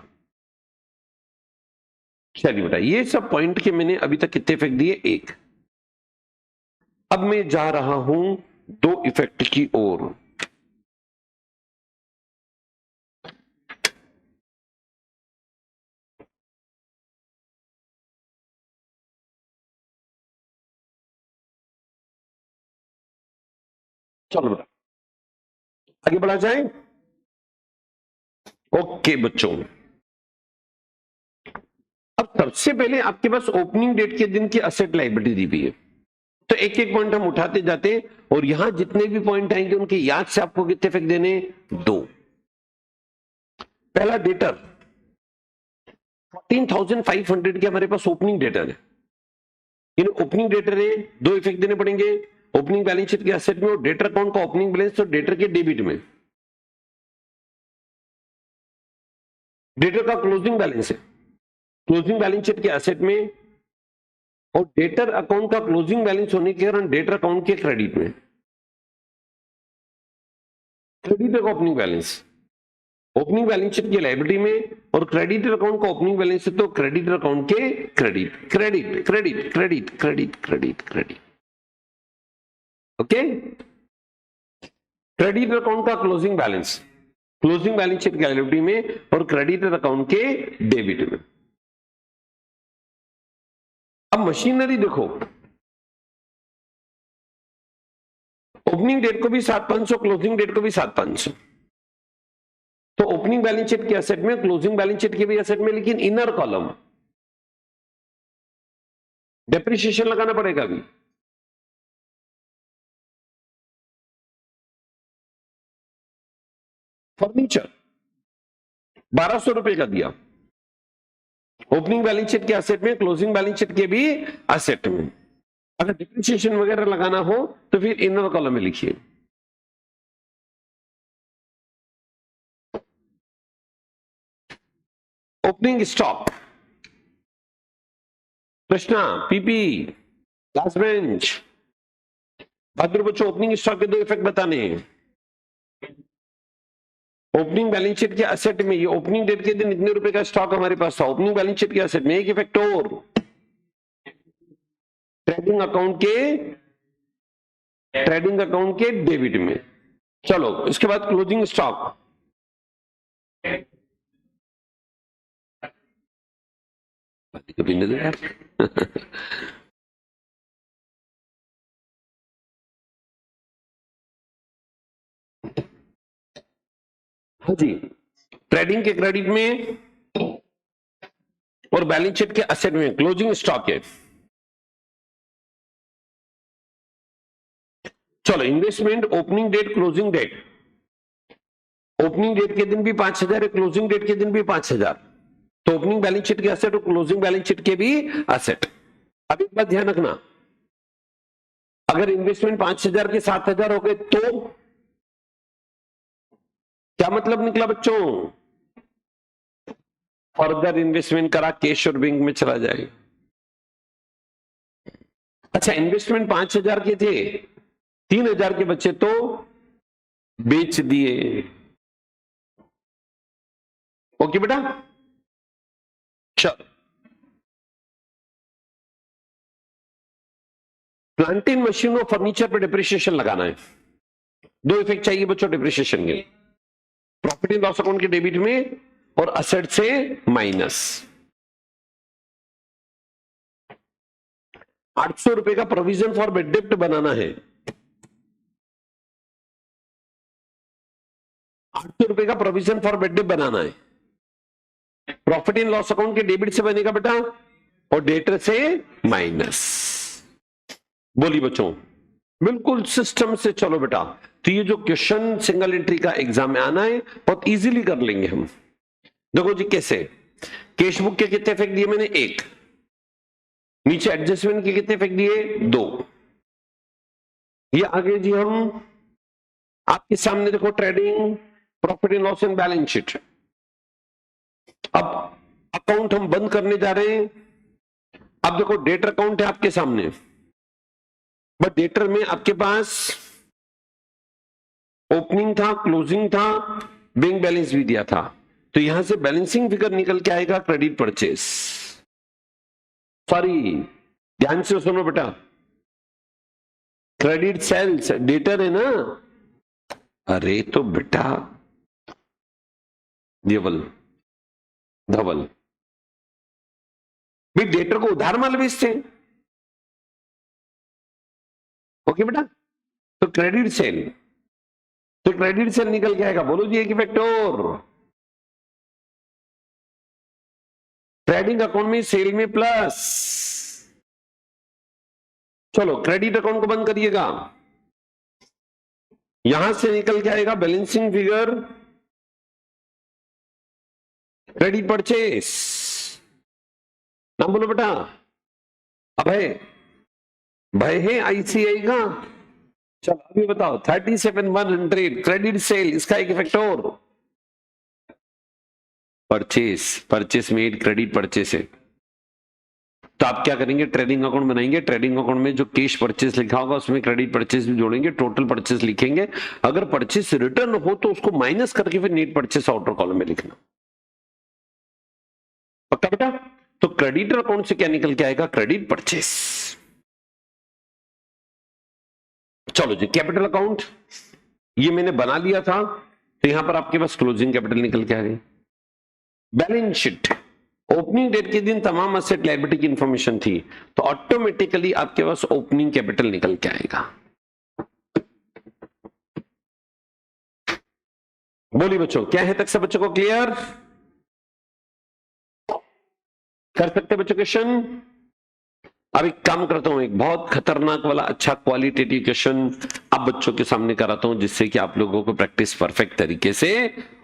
[SPEAKER 1] चलिए बेटा, ये सब पॉइंट के मैंने अभी तक कितने इफेक्ट दिए? 1। अब मैं जा रहा हूं 2 इफेक्ट की ओर। चलो बेटा आगे बढ़ा जाए। ओके बच्चों, अब सबसे पहले आपके पास ओपनिंग डेट के दिन की असेट लायबिलिटी दी हुई है, तो एक एक पॉइंट हम उठाते जाते, और यहां जितने भी पॉइंट आएंगे उनके याद से आपको कितने इफेक्ट देने? 2। पहला डेटर 14,500 के हमारे पास ओपनिंग डेटर है। इन ओपनिंग डेटर है, 2 इफेक्ट देने पड़ेंगे, ओपनिंग बैलेंस शीट के एसेट में और डेटर अकाउंट का ओपनिंग बैलेंस और डेटर के डेबिट में। डेटर का क्लोजिंग बैलेंस है, क्लोजिंग बैलेंस शीट के एसेट में, और डेटर अकाउंट का क्लोजिंग बैलेंस होने के कारण डेटर अकाउंट के क्रेडिट में। क्रेडिटर का opening balance, opening balance sheet की लायबिलिटी में, और क्रेडिटर अकाउंट का ओपनिंग बैलेंस है तो क्रेडिटर अकाउंट के credit, credit credit credit credit credit credit. Okay, creditor account का closing balance, closing balance sheet की लायबिलिटी में और क्रेडिटर अकाउंट के डेबिट में। अब मशीनरी देखो, ओपनिंग डेट को भी 7,500, क्लोजिंग डेट को भी 7,500, तो ओपनिंग बैलेंस शीट के एसेट में, क्लोजिंग बैलेंस शीट के भी एसेट में, लेकिन इनर कॉलम डेप्रिसिएशन लगाना पड़ेगा अभी। फर्नीचर 1,200 रुपए का दिया, ओपनिंग बैलेंस शीट के एसेट में, क्लोजिंग बैलेंस शीट के भी एसेट में। अगर डिप्रिसिएशन वगैरह लगाना हो तो फिर इनर कॉलम में लिखिए। Opening stock, Krishna PP, last bench, बहादुर बच्चों, ओपनिंग स्टॉक के 2 इफेक्ट बताने हैं। ओपनिंग बैलेंस शीट के एसेट में, ये ओपनिंग डेट के दिन इतने रुपए का स्टॉक हमारे पास था, ओपनिंग बैलेंस शीट के एसेट में। एक इफेक्ट और, ट्रेडिंग अकाउंट के डेबिट में। चलो इसके बाद क्लोजिंग स्टॉक, कभी नहीं यार हाँ जी, ट्रेडिंग के क्रेडिट में और बैलेंस शीट के एसेट में क्लोजिंग स्टॉक है। चलो investment, opening date, closing date, opening date के दिन भी 5,000 है, क्लोजिंग डेट के दिन भी 5,000, तो ओपनिंग बैलेंस शीट के एसेट और क्लोजिंग बैलेंस शीट के भी एसेट। अब एक बात ध्यान रखना, अगर इन्वेस्टमेंट 5,000 के 7,000 हो गए तो क्या मतलब निकला बच्चों? फर्दर इन्वेस्टमेंट करा, कैश और बैंक में चला जाएगा। अच्छा, इन्वेस्टमेंट 5,000 के थे, 3,000 के बच्चे तो बेच दिए। ओके बेटा, चलो प्लांट इन मशीन और फर्नीचर पे डिप्रिशिएशन लगाना है। दो इफेक्ट चाहिए बच्चों डिप्रिशिएशन के, प्रॉफिट एंड लॉस अकाउंट के डेबिट में और असेट से माइनस। 800 रुपए का प्रोविजन फॉर बेड डेप्ट बनाना है। 800 रुपए का प्रोविजन फॉर बेड डेप्ट बनाना है। प्रॉफिट एंड लॉस अकाउंट के डेबिट से बनेगा बेटा और डेटर से माइनस। बोली बच्चों, बिल्कुल सिस्टम से चलो बेटा। तो ये जो क्वेश्चन सिंगल एंट्री का एग्जाम में आना है बहुत इजीली कर लेंगे हम। देखो जी कैसे, कैश बुक के कितने इफेक्ट दिए मैंने, 1। नीचे एडजस्टमेंट के कितने इफेक्ट दिए, 2। ये आगे जी हम आपके सामने देखो trading, profit and loss and balance sheet. अब अकाउंट हम बंद करने जा रहे हैं। अब देखो डेटर अकाउंट है आपके सामने, बट डेटर में आपके पास ओपनिंग था, क्लोजिंग था, बैंक बैलेंस भी दिया था। तो यहां से बैलेंसिंग फिगर निकल के आएगा क्रेडिट परचेस। सॉरी, ध्यान से सुनो बेटा, क्रेडिट सेल्स डेटर है ना। अरे तो बेटा देवल धवल भी डेटर को उधार माल बेचते हैं। ओके बेटा, तो क्रेडिट सेल, तो क्रेडिट सेल निकल के आएगा। बोलो जी एक इफेक्ट और, ट्रेडिंग अकाउंट में सेल में प्लस। चलो क्रेडिट अकाउंट को बंद करिएगा, यहां से निकल के आएगा बैलेंसिंग फिगर क्रेडिट परचेस। नाम बोलो बेटा, अभय, भय है आईसीआई का। चलो अभी बताओ 37,100 क्रेडिट सेल, इसका एक इफेक्ट और, purchase, purchase made credit purchase है। तो आप क्या करेंगे, ट्रेडिंग अकाउंट बनाएंगे। ट्रेडिंग अकाउंट में जो कैश परचेस लिखा होगा उसमें क्रेडिट परचेस भी जोड़ेंगे, टोटल परचेस लिखेंगे। अगर परचेस रिटर्न हो तो उसको माइनस करके फिर नेट परचेस आउटर कॉलम में लिखना। पक्का बेटा? तो क्रेडिटर अकाउंट से क्या निकल के आएगा, क्रेडिट परचेस। चलो जी कैपिटल अकाउंट ये मैंने बना लिया था, तो यहां पर आपके पास क्लोजिंग कैपिटल निकल के आ गई। बैलेंस शीट, ओपनिंग डेट के दिन तमाम असेट लायबिलिटी की इंफॉर्मेशन थी, तो ऑटोमेटिकली आपके पास ओपनिंग कैपिटल निकल के आएगा। बोली बच्चों, क्या है तक सब बच्चों को क्लियर? कर सकते बच्चों क्वेश्चन? अब एक काम करता हूं, एक बहुत खतरनाक वाला अच्छा क्वालिटेटिव क्वेश्चन अब बच्चों के सामने कराता हूं, जिससे कि आप लोगों को प्रैक्टिस परफेक्ट तरीके से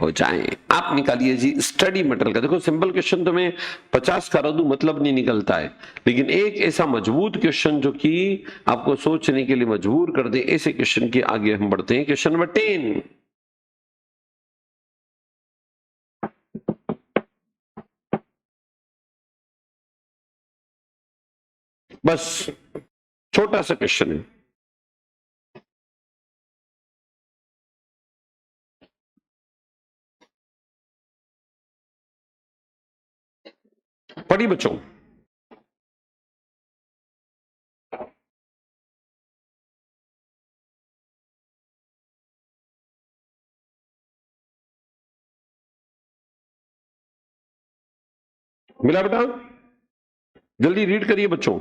[SPEAKER 1] हो जाए। आप निकालिए जी स्टडी मटेरियल का। देखो सिंपल क्वेश्चन तो मैं 50 करा दूं मतलब नहीं निकलता है, लेकिन एक ऐसा मजबूत क्वेश्चन जो कि आपको सोचने के लिए मजबूर कर दे, ऐसे क्वेश्चन के आगे हम बढ़ते हैं। क्वेश्चन नंबर 10, बस छोटा सा क्वेश्चन है। पढ़िए बच्चों, मिला बेटा? जल्दी रीड करिए बच्चों।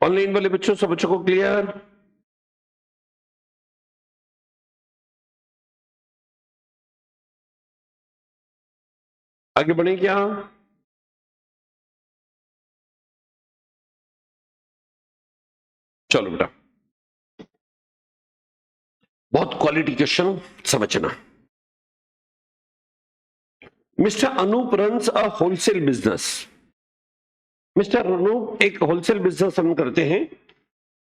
[SPEAKER 1] ऑनलाइन वाले बच्चों, सब बच्चों को क्लियर? आगे बढ़े क्या? चलो बेटा, बहुत क्वालिटी क्वेश्चन समझना। Mister Anoop runs a wholesale business. Mister Anoop एक होलसेल बिजनेस रन करते हैं।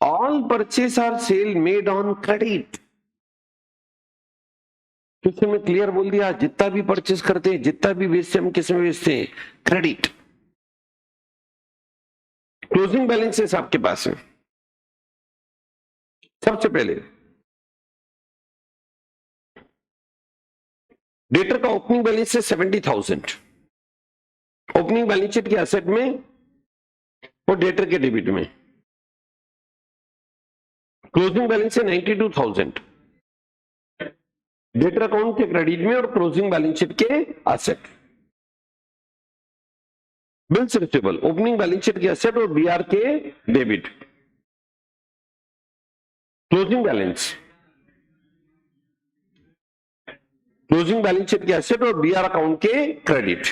[SPEAKER 1] All purchase or sale made on credit. Question में क्लियर बोल दिया, जितना भी परचेस करते हैं, जितना भी बेचते हैं, हम किस में बेचते हैं? क्रेडिट। क्लोजिंग बैलेंसेस आपके पास है। सबसे पहले डेटर का ओपनिंग बैलेंस है 70,000, ओपनिंग बैलेंस शीट के एसेट में और डेटर के डेबिट में। क्लोजिंग बैलेंस है 92,000, डेटर अकाउंट के क्रेडिट में और क्लोजिंग बैलेंस शीट के asset. Bills receivable opening balance sheet के एसेट और बीआर के debit. Closing balance, closing balance sheet के एसेट और बीआर अकाउंट के क्रेडिट।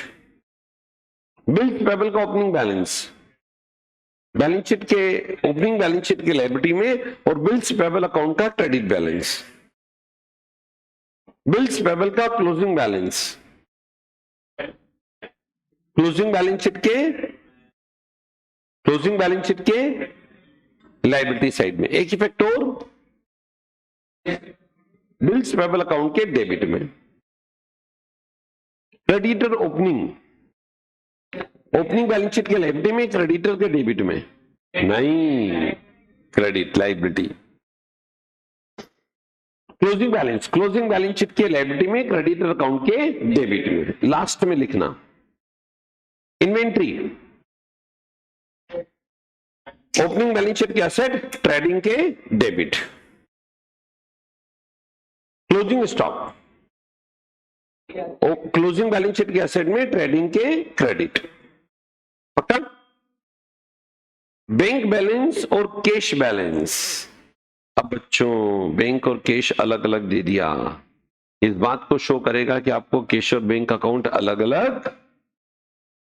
[SPEAKER 1] बिल्स पेबल का ओपनिंग बैलेंस, बैलेंस शीट के ओपनिंग बैलेंस शीट के लायबिलिटी में और बिल्स पेबल अकाउंट का क्रेडिट बैलेंस। बिल्स पेबल का closing balance, closing balance sheet के, क्लोजिंग बैलेंस शीट के लायबिलिटी साइड में एक इफेक्ट और बिल्स पेबल अकाउंट के डेबिट में। Creditor opening, opening balance sheet के लायबिलिटी में, क्रेडिटर के डेबिट में नहीं, credit liability. Closing balance, closing balance sheet के लायबिलिटी में, क्रेडिटर अकाउंट के डेबिट में। लास्ट में लिखना इन्वेंट्री, ओपनिंग बैलेंस शीट के एसेट, ट्रेडिंग के debit. Closing stock, closing balance sheet के एसेट में, ट्रेडिंग के क्रेडिट। पक्का? बैंक बैलेंस और कैश बैलेंस। अब बच्चों बैंक और कैश अलग अलग दे दिया, इस बात को शो करेगा कि आपको कैश और बैंक अकाउंट अलग अलग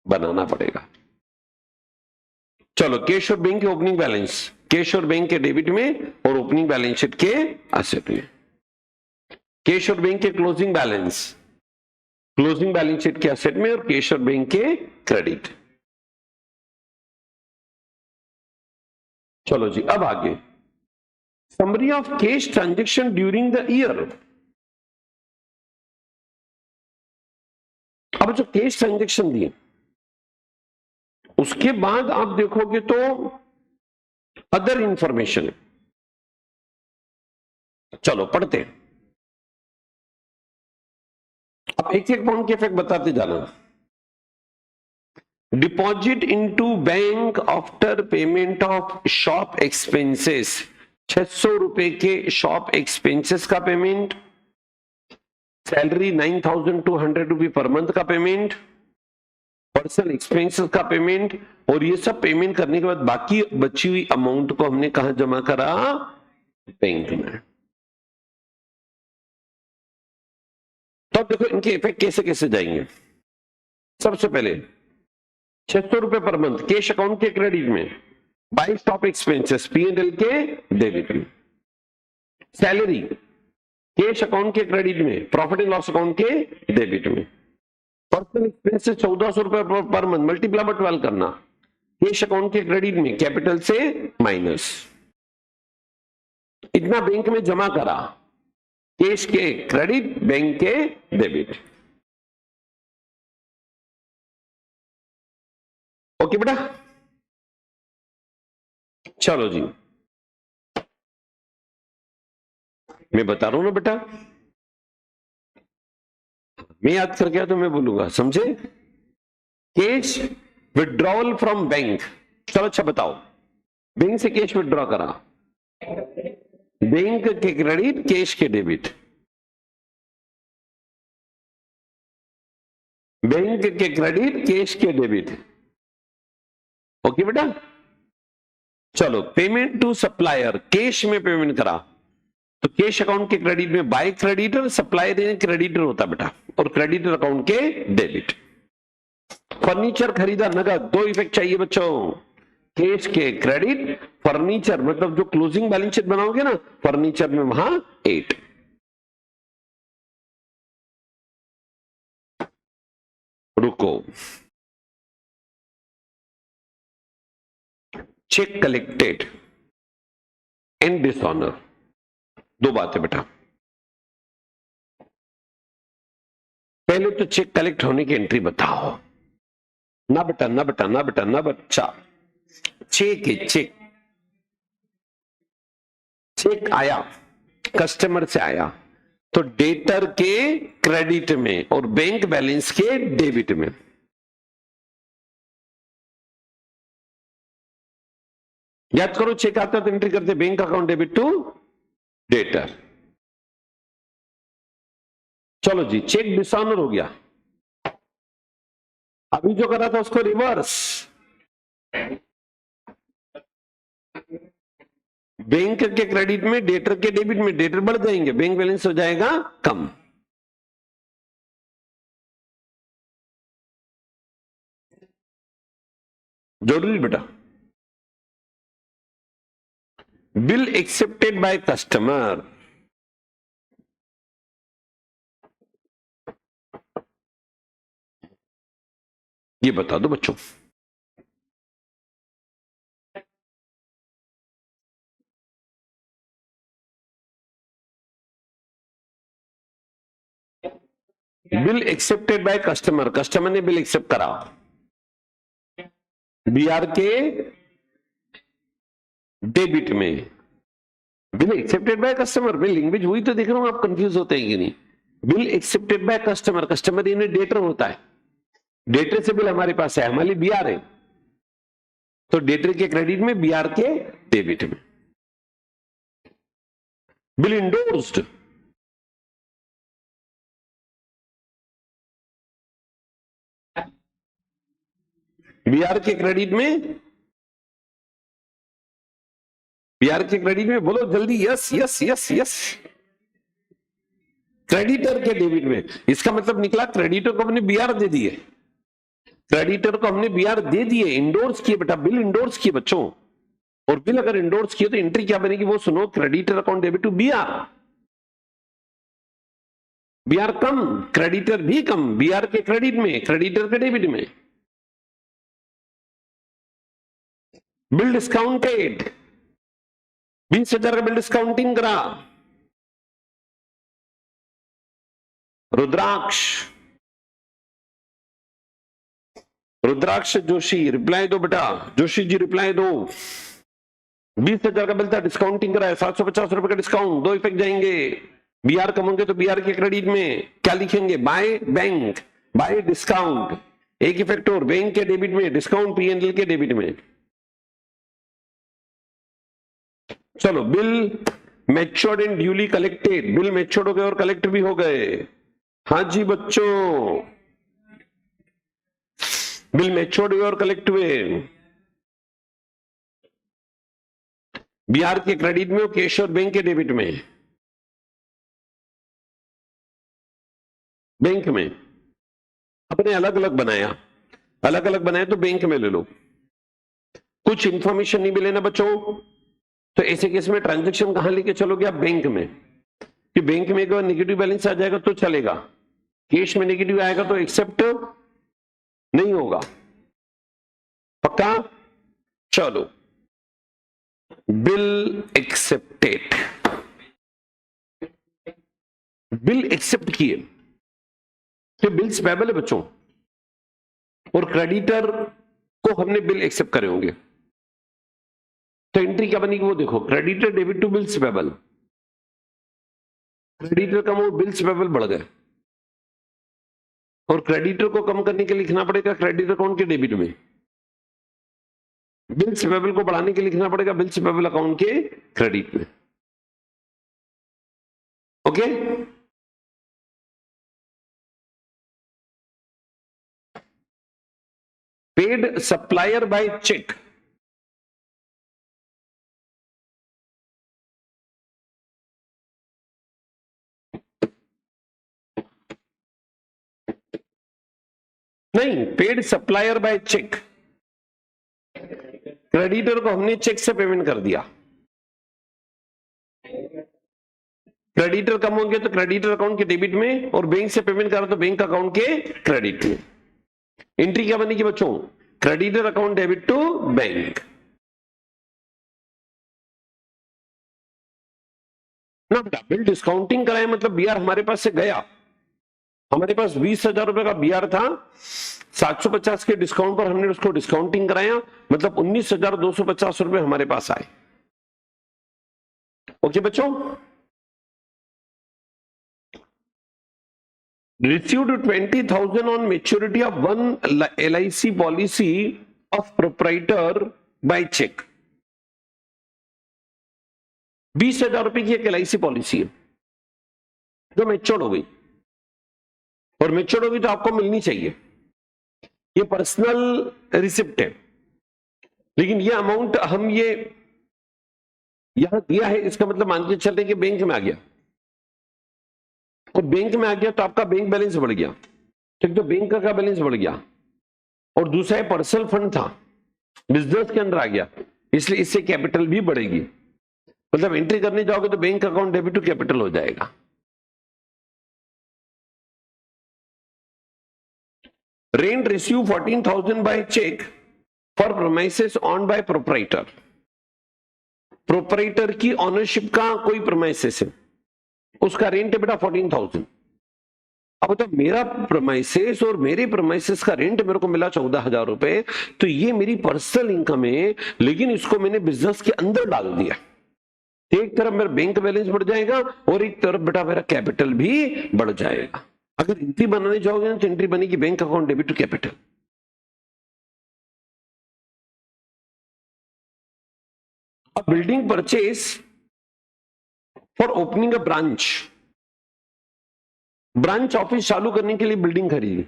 [SPEAKER 1] बनाना पड़ेगा। चलो कैश और बैंक के ओपनिंग बैलेंस, कैश और बैंक के डेबिट में और ओपनिंग बैलेंस शीट के एसेट में। कैश और बैंक के closing balance, closing balance sheet के एसेट में और कैश और बैंक के क्रेडिट। चलो जी अब आगे summary of cash transaction during the year. अब जो कैश ट्रांजैक्शन दिए उसके बाद आप देखोगे तो अदर इंफॉर्मेशन। चलो पढ़ते हैं, अब एक एक पॉइंट के इफेक्ट बताते जाना। Deposit into bank after payment of shop expenses, 600 रुपए के शॉप एक्सपेंसेस का पेमेंट, सैलरी 9,200 रुपए पर मंथ का पेमेंट, पर्सनल एक्सपेंसेस का पेमेंट, और ये सब पेमेंट करने के बाद बाकी बची हुई अमाउंट को हमने कहा जमा करा? बैंक में। तो देखो इनके इफेक्ट कैसे कैसे जाएंगे। सबसे पहले 600 रुपए पर मंथ कैश अकाउंट के क्रेडिट में, बाय शॉप एक्सपेंसेस P&L के डेबिट में। सैलरी कैश अकाउंट के क्रेडिट में, प्रॉफिट एंड लॉस अकाउंट के डेबिट में। पर्सनल एक्सपेंसेस 1400 रुपए पर मंथ, मल्टीप्लाई बाय 12 करना, कैश अकाउंट के क्रेडिट में, कैपिटल से माइनस। इतना बैंक में जमा करा, कैश के क्रेडिट, बैंक के डेबिट। ओके बेटा, चलो जी मैं बता रहा हूं ना बेटा, मैं याद कर गया तो मैं बोलूंगा, समझे? Cash withdrawal from bank. चलो अच्छा बताओ, बैंक से कैश विड्रॉ करा, बैंक के क्रेडिट, कैश के डेबिट। बैंक के क्रेडिट, कैश के डेबिट। ओके बेटा, चलो पेमेंट टू सप्लायर, कैश में पेमेंट करा तो कैश अकाउंट के क्रेडिट में बाय क्रेडिटर, सप्लायर क्रेडिटर होता बेटा, और क्रेडिटर अकाउंट के डेबिट। फर्नीचर खरीदा नगद, दो इफेक्ट चाहिए बच्चों, कैश के क्रेडिट, फर्नीचर मतलब जो क्लोजिंग बैलेंस शीट बनाओगे ना, फर्नीचर में वहां 8। रुको, चेक कलेक्टेड, एंड डिसऑनर। दो बातें बेटा, पहले तो चेक कलेक्ट होने की एंट्री बताओ। ना बेटा, ना बेटा, ना बेटा, ना बच्चा, चेक है, चेक। चेक आया, कस्टमर से आया, तो डेटर के क्रेडिट में और बैंक बैलेंस के डेबिट में। याद करो, चेक आता तो एंट्री करते bank account debit to debtor. चलो जी, चेक डिसऑनर हो गया। अभी जो करा था उसको रिवर्स, बैंक के क्रेडिट में डेटर के डेबिट में, डेटर बढ़ जाएंगे, बैंक बैलेंस हो जाएगा कम। जरूरी बेटा। बिल एक्सेप्टेड बाय कस्टमर, ये बता दो बच्चों। Bill accepted by customer, customer ने बिल एक्सेप्ट करा, बीआर के डेबिट में। बिल एक्सेप्टेड बाय कस्टमर में लैंग्वेज हुई तो देख रहा हूं आप कंफ्यूज होते हैं कि नहीं। Bill accepted by customer, customer इन्हें डेटर होता है, डेटर से बिल हमारे पास है, हमारी बीआर है, तो डेटर के क्रेडिट में, बीआर के डेबिट में। बिल इंडोर्स्ड, बीआर के क्रेडिट में, बीआर के क्रेडिट में, बोलो जल्दी, yes yes yes yes. Creditor के डेबिट में, इसका मतलब निकला क्रेडिटर को हमने बीआर दे दिए, क्रेडिटर को हमने बीआर दे दिए, इंडोर्स किए बेटा, बिल इंडोर्स किए बच्चों। और बिल अगर इंडोर्स किए तो एंट्री क्या बनेगी वो सुनो, creditor account debit to BR. BR कम, क्रेडिटर भी कम, बीआर के क्रेडिट में, क्रेडिटर के डेबिट में। बिल डिस्काउंटेड, 20,000 का बिल डिस्काउंटिंग करा, रुद्राक्ष, रुद्राक्ष जोशी रिप्लाई दो बेटा, जोशी जी रिप्लाई दो। 20,000 का बिल था, डिस्काउंटिंग कराया, 750 रुपए का डिस्काउंट, दो इफेक्ट जाएंगे। बीआर कम होंगे तो बीआर के क्रेडिट में क्या लिखेंगे, बाय बैंक, बाय डिस्काउंट, एक इफेक्ट और, बैंक के डेबिट में, डिस्काउंट पीएनएल के डेबिट में। चलो, bill matured and duly collected, bill matured हो गए और कलेक्ट भी हो गए। हाँ जी बच्चों, बिल मैच्योर्ड हुए और कलेक्ट हुए, बीआर के क्रेडिट में और कैश और बैंक के डेबिट में। बैंक में अपने अलग अलग बनाया, अलग अलग बनाया तो बैंक में ले लो। कुछ इंफॉर्मेशन नहीं मिले ना बच्चों, तो ऐसे केस में ट्रांजैक्शन कहां लेके चलोगे आप, बैंक में। कि बैंक में अगर नेगेटिव बैलेंस आ जाएगा तो चलेगा, कैश में नेगेटिव आएगा तो एक्सेप्ट नहीं होगा, पक्का। चलो, बिल एक्सेप्टेड, बिल एक्सेप्ट किए, तो बिल्स पेबल है बच्चों, और क्रेडिटर को हमने बिल एक्सेप्ट करे होंगे, तो एंट्री क्या बनेगी वो देखो, creditor debit to bills payable, creditor कम और बिल्स पेबल बढ़ गए, और क्रेडिटर को कम करने के लिए लिखना पड़ेगा क्रेडिटर अकाउंट के डेबिट में, बिल्स पेबल को बढ़ाने के लिए लिखना पड़ेगा बिल्स पेबल अकाउंट के क्रेडिट में। Okay, paid supplier by cheque, नहीं, paid supplier by cheque, creditor को हमने चेक से पेमेंट कर दिया, क्रेडिटर कम होंगे तो क्रेडिटर अकाउंट के डेबिट में, और बैंक से पेमेंट करा तो बैंक अकाउंट के क्रेडिट में। एंट्री क्या बनेगी बच्चों, creditor account debit to bank. ना बेटा, बिल डिस्काउंटिंग कराए मतलब बीआर हमारे पास से गया, हमारे पास 20,000 रुपए का बीआर था, 750 के डिस्काउंट पर हमने उसको डिस्काउंटिंग कराया, मतलब 19,250 रुपए हमारे पास आए। ओके बच्चों, received 20,000 on maturity of one LIC policy of proprietor by check। 20,000 रुपए की एक LIC पॉलिसी है जो मेच्योर्ड हो गई, और मेच्योर्ड होगी तो आपको मिलनी चाहिए, ये पर्सनल रिसिप्ट है, लेकिन ये अमाउंट हम ये यहां दिया है, इसका मतलब मान के चलते कि बैंक में आ गया, और बैंक में आ गया तो आपका बैंक बैलेंस बढ़ गया, ठीक, तो बैंक का बैलेंस बढ़ गया, और दूसरा पर्सनल फंड था, बिजनेस के अंदर आ गया, इसलिए इससे कैपिटल भी बढ़ेगी, मतलब एंट्री करने जाओगे तो bank account debit to capital हो जाएगा। Rent receive 14,000 by cheque for premises on by proprietor. Proprietor की ऑनरशिप का कोई प्रोमाइसेस है, उसका रेंट है बेटा 14,000। अब तो मेरा प्रोमाइसेस और मेरे प्रोमाइसेस का रेंट मेरे को मिला 14,000 रुपए, तो ये मेरी पर्सनल इनकम है, लेकिन इसको मैंने बिजनेस के अंदर डाल दिया। एक तरफ मेरा बैंक बैलेंस बढ़ जाएगा और एक तरफ बेटा मेरा कैपिटल भी बढ़ जाएगा। अगर एंट्री बनाने जाओगे ना तो एंट्री बनेगी bank account debit to capital. अब building purchase for opening a branch, branch office चालू करने के लिए बिल्डिंग खरीदी,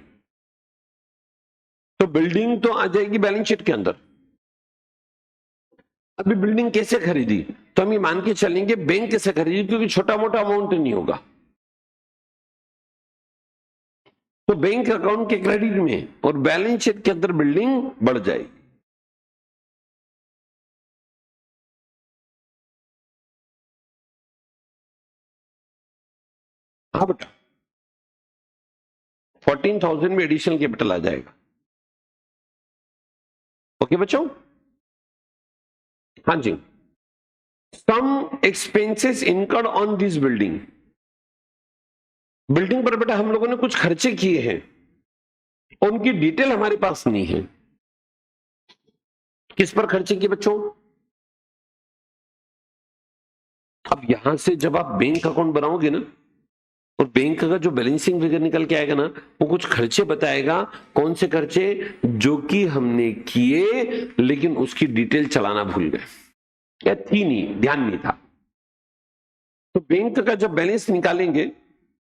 [SPEAKER 1] तो बिल्डिंग तो आ जाएगी बैलेंस शीट के अंदर। अभी बिल्डिंग कैसे खरीदी, तो हम ये मान के चलेंगे बैंक से खरीदी, क्योंकि छोटा मोटा अमाउंट नहीं होगा, तो बैंक अकाउंट के क्रेडिट में और बैलेंस शीट के अंदर बिल्डिंग बढ़ जाएगी। हाँ बेटा, 14,000 में एडिशनल कैपिटल आ जाएगा। ओके बच्चों, हाँ जी। Some expenses incurred on this building, building पर बेटा हम लोगों ने कुछ खर्चे किए हैं, उनकी डिटेल हमारे पास नहीं है। किस पर खर्चे किए बच्चों, अब यहां से जब आप बैंक अकाउंट बनाओगे ना, और बैंक का जो बैलेंसिंग फिगर निकल के आएगा ना, वो कुछ खर्चे बताएगा, कौन से खर्चे जो कि हमने किए लेकिन उसकी डिटेल चलाना भूल गए या थी नहीं, ध्यान नहीं था। तो बैंक का जब बैलेंस निकालेंगे,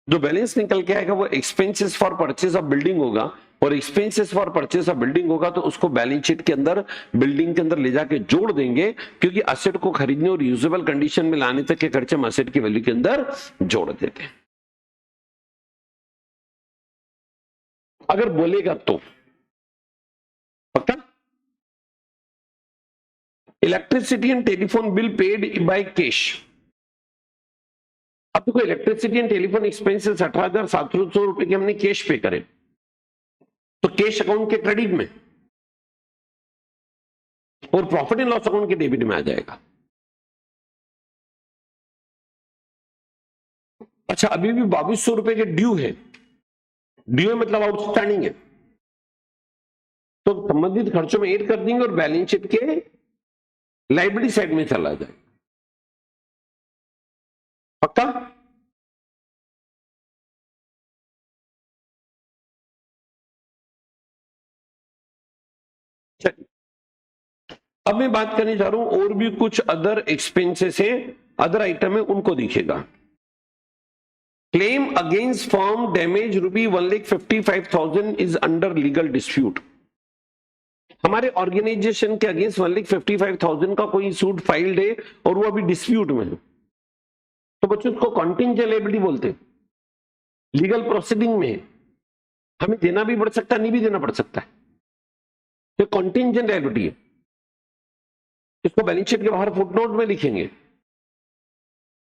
[SPEAKER 1] जो बैलेंस निकल के आएगा वो expenses for purchase of building होगा, और expenses for purchase of building होगा तो उसको बैलेंस शीट के अंदर बिल्डिंग के अंदर ले जाके जोड़ देंगे, क्योंकि असेट को खरीदने और यूजेबल कंडीशन में लाने तक के खर्चे हम असेट की वैल्यू के अंदर जोड़ देते हैं। अगर बोलेगा तो पक्का। Electricity and telephone bill paid by cash, अब देखो इलेक्ट्रिसिटी एंड टेलीफोन एक्सपेंसेस 18,700 रुपए के हमने कैश पे करे, तो कैश अकाउंट के क्रेडिट में और प्रॉफिट एंड लॉस अकाउंट के डेबिट में आ जाएगा। अच्छा, अभी भी 2,200 रुपए के ड्यू है, ड्यू मतलब आउटस्टैंडिंग है, तो संबंधित खर्चों में ऐड कर देंगे और बैलेंस शीट के लाइबिलिटी साइड में चला जाए। पक्का। चलिए, अब मैं बात करने जा रहा हूं और भी कुछ अदर एक्सपेंसेस है, अदर आइटम है, उनको दिखेगा। Claim against firm damage ₹1,55,000 is under legal dispute. हमारे ऑर्गेनाइजेशन के अगेंस्ट 1,55,000 का कोई सूट फाइल्ड है और वो अभी डिस्प्यूट में है, तो बच्चों उसको कॉन्टिंजेंट लायबिलिटी बोलते हैं, लीगल प्रोसीडिंग में है, हमें देना भी पड़ सकता है, नहीं भी देना पड़ सकता है, तो कॉन्टिंजेंट लायबिलिटी है। इसको बैलेंस शीट के बाहर फुटनोट में लिखेंगे,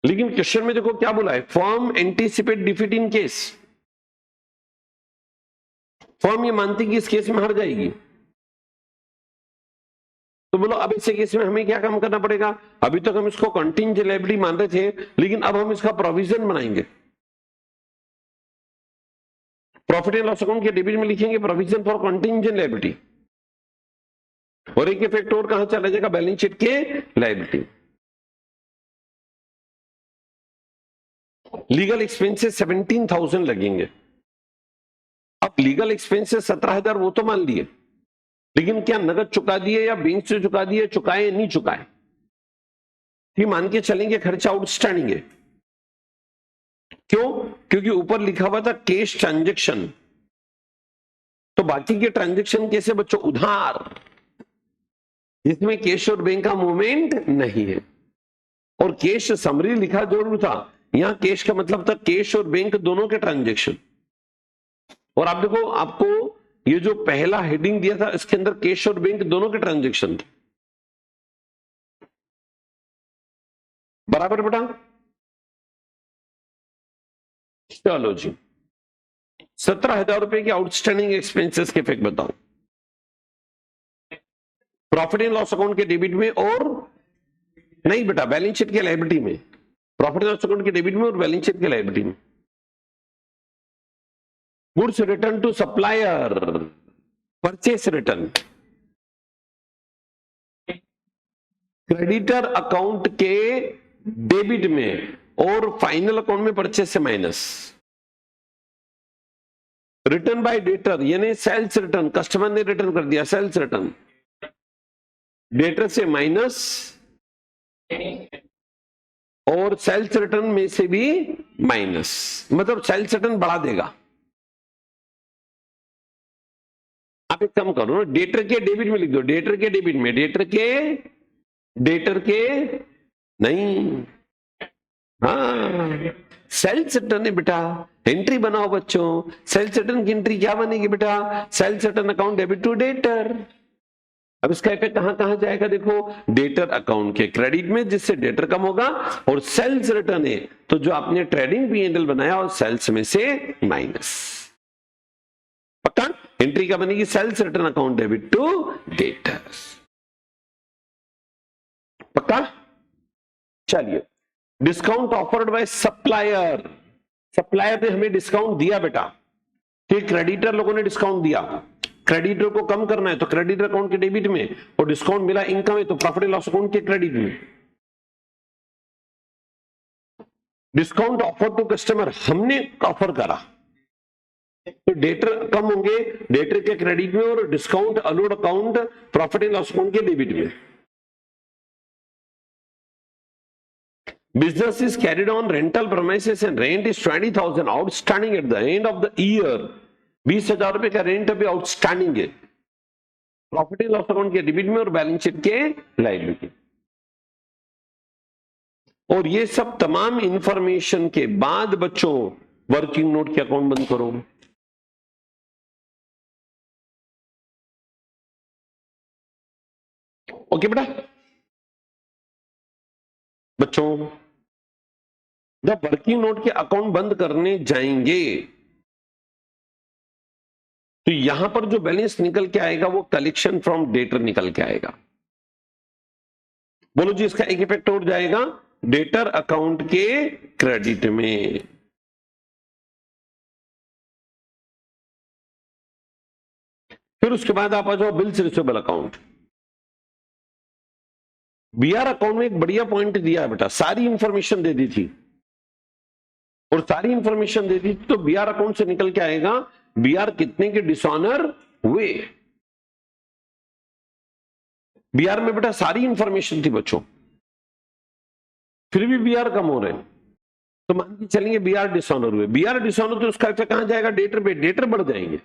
[SPEAKER 1] लेकिन क्वेश्चन में देखो क्या बोला है, firm anticipate defeat in case, firm ये मानती कि इस केस में हार जाएगी, तो बोलो अब ऐसे केस में हमें क्या काम करना पड़ेगा? अभी तक हम इसको कंटिंजेंट लायबिलिटी मान रहे थे, लेकिन अब हम इसका प्रोविजन बनाएंगे। प्रॉफिट एंड लॉस अकाउंट के डेबिट में लिखेंगे प्रोविजन फॉर कंटिंजेंट लायबिलिटी, और एक इफेक्ट और कहां चला जाएगा? बैलेंस शीट के लायबिलिटी। लीगल एक्सपेंसेस 17,000 लगेंगे। अब लीगल एक्सपेंसेस 17,000 वो तो मान लिए, लेकिन क्या नगद चुका दिए या बैंक से चुका दिए, चुकाए नहीं चुकाए, ये मान के चलेंगे खर्चा आउटस्टैंडिंग है। क्यों? क्योंकि ऊपर लिखा हुआ था कैश ट्रांजैक्शन, तो बाकी के ट्रांजैक्शन कैसे बच्चों? उधार, जिसमें कैश और बैंक का मूवमेंट नहीं है। और कैश समरी लिखा जरूर था, यहां कैश का मतलब था कैश और बैंक दोनों के ट्रांजैक्शन। और आप देखो, आपको ये जो पहला हेडिंग दिया था इसके अंदर कैश और बैंक दोनों के ट्रांजैक्शन थे, बराबर बेटा? चलो जी, 17,000 रुपए के आउटस्टैंडिंग एक्सपेंसेस के इफेक्ट बताओ प्रॉफिट एंड लॉस अकाउंट के डेबिट में, और नहीं बेटा बैलेंस शीट के लायबिलिटी में। प्रॉफिट एंड लॉस अकाउंट के डेबिट में और बैलेंस शीट के लायबिलिटी में। Goods return to supplier, purchase return, creditor account के डेबिट में और फाइनल अकाउंट में परचेस से माइनस। रिटर्न बाय डेटर यानी सेल्स रिटर्न, कस्टमर ने रिटर्न कर दिया सेल्स रिटर्न, डेटर से माइनस, और सेल्स रिटर्न में से भी माइनस, मतलब सेल्स रिटर्न बढ़ा देगा। आप एक काम करो, डेटर के डेबिट में लिख दो, डेटर के डेबिट में, डेटर के नहीं, हाँ सेल्स रिटर्न है बेटा, एंट्री बनाओ बच्चों। सेल्स रिटर्न की एंट्री क्या बनेगी बेटा? Sales return account debit to debtor. अब इसका इफेक्ट कहां कहां जाएगा? देखो, डेटर अकाउंट के क्रेडिट में, जिससे डेटर कम होगा, और सेल्स रिटर्न है तो जो आपने ट्रेडिंग P&L बनाया और सेल्स में से माइनस। पक्का? एंट्री क्या बनेगी? Sales return account debit to debtors. पक्का? चलिए, discount offered by supplier, supplier ने हमें डिस्काउंट दिया बेटा, ठीक, क्रेडिटर लोगों ने डिस्काउंट दिया, क्रेडिटर को कम करना है तो क्रेडिटर अकाउंट के डेबिट में, और डिस्काउंट मिला इनकम है तो प्रॉफिट एंड लॉस अकाउंट के क्रेडिट में। डिस्काउंट ऑफर टू कस्टमर, हमने ऑफर करा तो डेटर कम होंगे, डेटर के क्रेडिट में, और discount allowed account profit and loss account के डेबिट में। Business is carried on rental premises and rent is 20,000 outstanding at the end of the year। 20,000 रुपए का रेंट अभी आउटस्टैंडिंग है प्रॉफिट एंड लॉस अकाउंट के डेबिट में और बैलेंस शीट के लायबिलिटी। और ये सब तमाम इंफॉर्मेशन के बाद बच्चों वर्किंग नोट के अकाउंट बंद करो। ओके बेटा? बच्चों जब वर्किंग नोट के अकाउंट बंद करने जाएंगे तो यहां पर जो बैलेंस निकल के आएगा वो कलेक्शन फ्रॉम डेटर निकल के आएगा। बोलो जी, इसका एक इफेक्ट और जाएगा डेटर अकाउंट के क्रेडिट में। फिर उसके बाद आप आ जाओ bills receivable account. BR account में एक बढ़िया पॉइंट दिया है बेटा, सारी इंफॉर्मेशन दे दी थी, और सारी इंफॉर्मेशन दे दी तो बीआर अकाउंट से निकल के आएगा बीआर कितने के डिसऑनर हुए। बीआर में बेटा सारी इंफॉर्मेशन थी बच्चों, फिर भी बीआर कम हो रहे हैं, तो मान के चलेंगे बीआर डिसऑनर हुए। बीआर डिसऑनर तो उसका इफेक्ट कहां जाएगा? डेटर पे, डेटर बढ़ जाएंगे।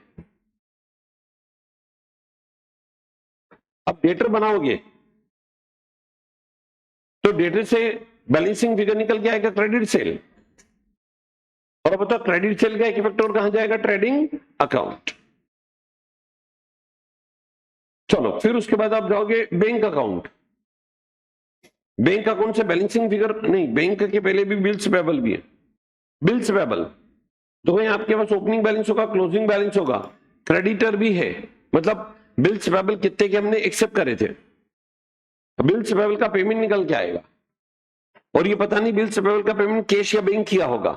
[SPEAKER 1] अब डेटर बनाओगे तो डेटर से बैलेंसिंग फिगर निकल के आएगा क्रेडिट सेल, और अब बताओ क्रेडिट सेल का एक इफेक्ट और कहां जाएगा? Trading account. चलो, फिर उसके बाद आप जाओगे बैंक अकाउंट। बैंक अकाउंट से बैलेंसिंग फिगर नहीं, बैंक के पहले भी बिल्स पेबल भी है। बिल्स पेबल तो वही आपके पास ओपनिंग बैलेंस होगा, क्लोजिंग बैलेंस होगा, क्रेडिटर भी है, मतलब बिल्स पेबल कितने के हमने एक्सेप्ट करे थे, बिल्स पेबल का पेमेंट निकल के आएगा, और ये पता नहीं बिल्स पेबल का पेमेंट कैश या बैंक किया होगा,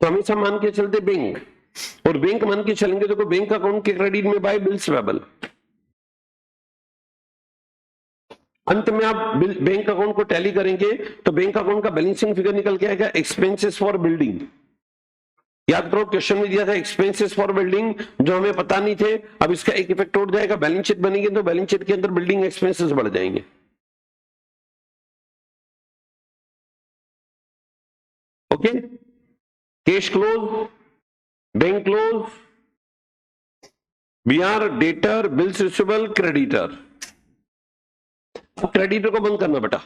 [SPEAKER 1] तो हमेशा मान के चलते बैंक, और बैंक मान के चलेंगे तो बैंक अकाउंट के क्रेडिट में बाय बिल्स पेबल। अंत में आप बैंक अकाउंट को टैली करेंगे तो बैंक अकाउंट का बैलेंसिंग फिगर निकल के आएगा एक्सपेंसेस फॉर बिल्डिंग। याद करो क्वेश्चन में दिया था एक्सपेंसेस फॉर बिल्डिंग, जो हमें पता नहीं थे, अब इसका एक इफेक्ट उठ जाएगा, बैलेंस शीट बनेगी तो बैलेंस शीट के अंदर बिल्डिंग एक्सपेंसेस बढ़ जाएंगे। Okay, cash close, bank close, BR, debtor, bills receivable, creditor. Creditor को बंद करना बेटा,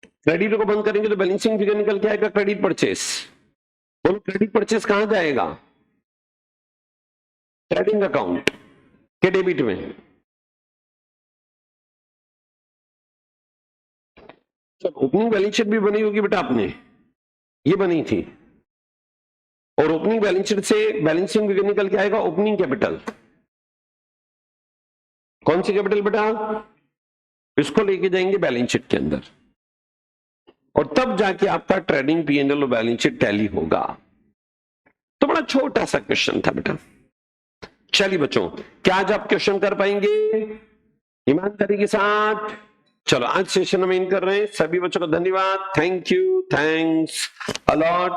[SPEAKER 1] क्रेडिटर को बंद करेंगे तो बैलेंसिंग फिगर निकल के आएगा क्रेडिट परचेस। बोलो क्रेडिट परचेस कहां जाएगा? ट्रेडिंग अकाउंट के डेबिट में। ओपनिंग बैलेंस शीट भी बनी होगी बेटा आपने, ये बनी थी, और ओपनिंग बैलेंस शीट से बैलेंसिंग फिगर निकल के आएगा ओपनिंग कैपिटल। कौन सी कैपिटल बेटा? इसको लेके जाएंगे बैलेंस शीट के अंदर, और तब जाके आपका ट्रेडिंग पीएनएल और बैलेंस शीट टैली होगा। तो बड़ा छोटा सा क्वेश्चन था बेटा। चलिए बच्चों, क्या आज आप क्वेश्चन कर पाएंगे ईमानदारी के साथ? चलो आज सेशन हम एंड कर रहे हैं। सभी बच्चों को धन्यवाद, थैंक यू, थैंक्स अलॉट।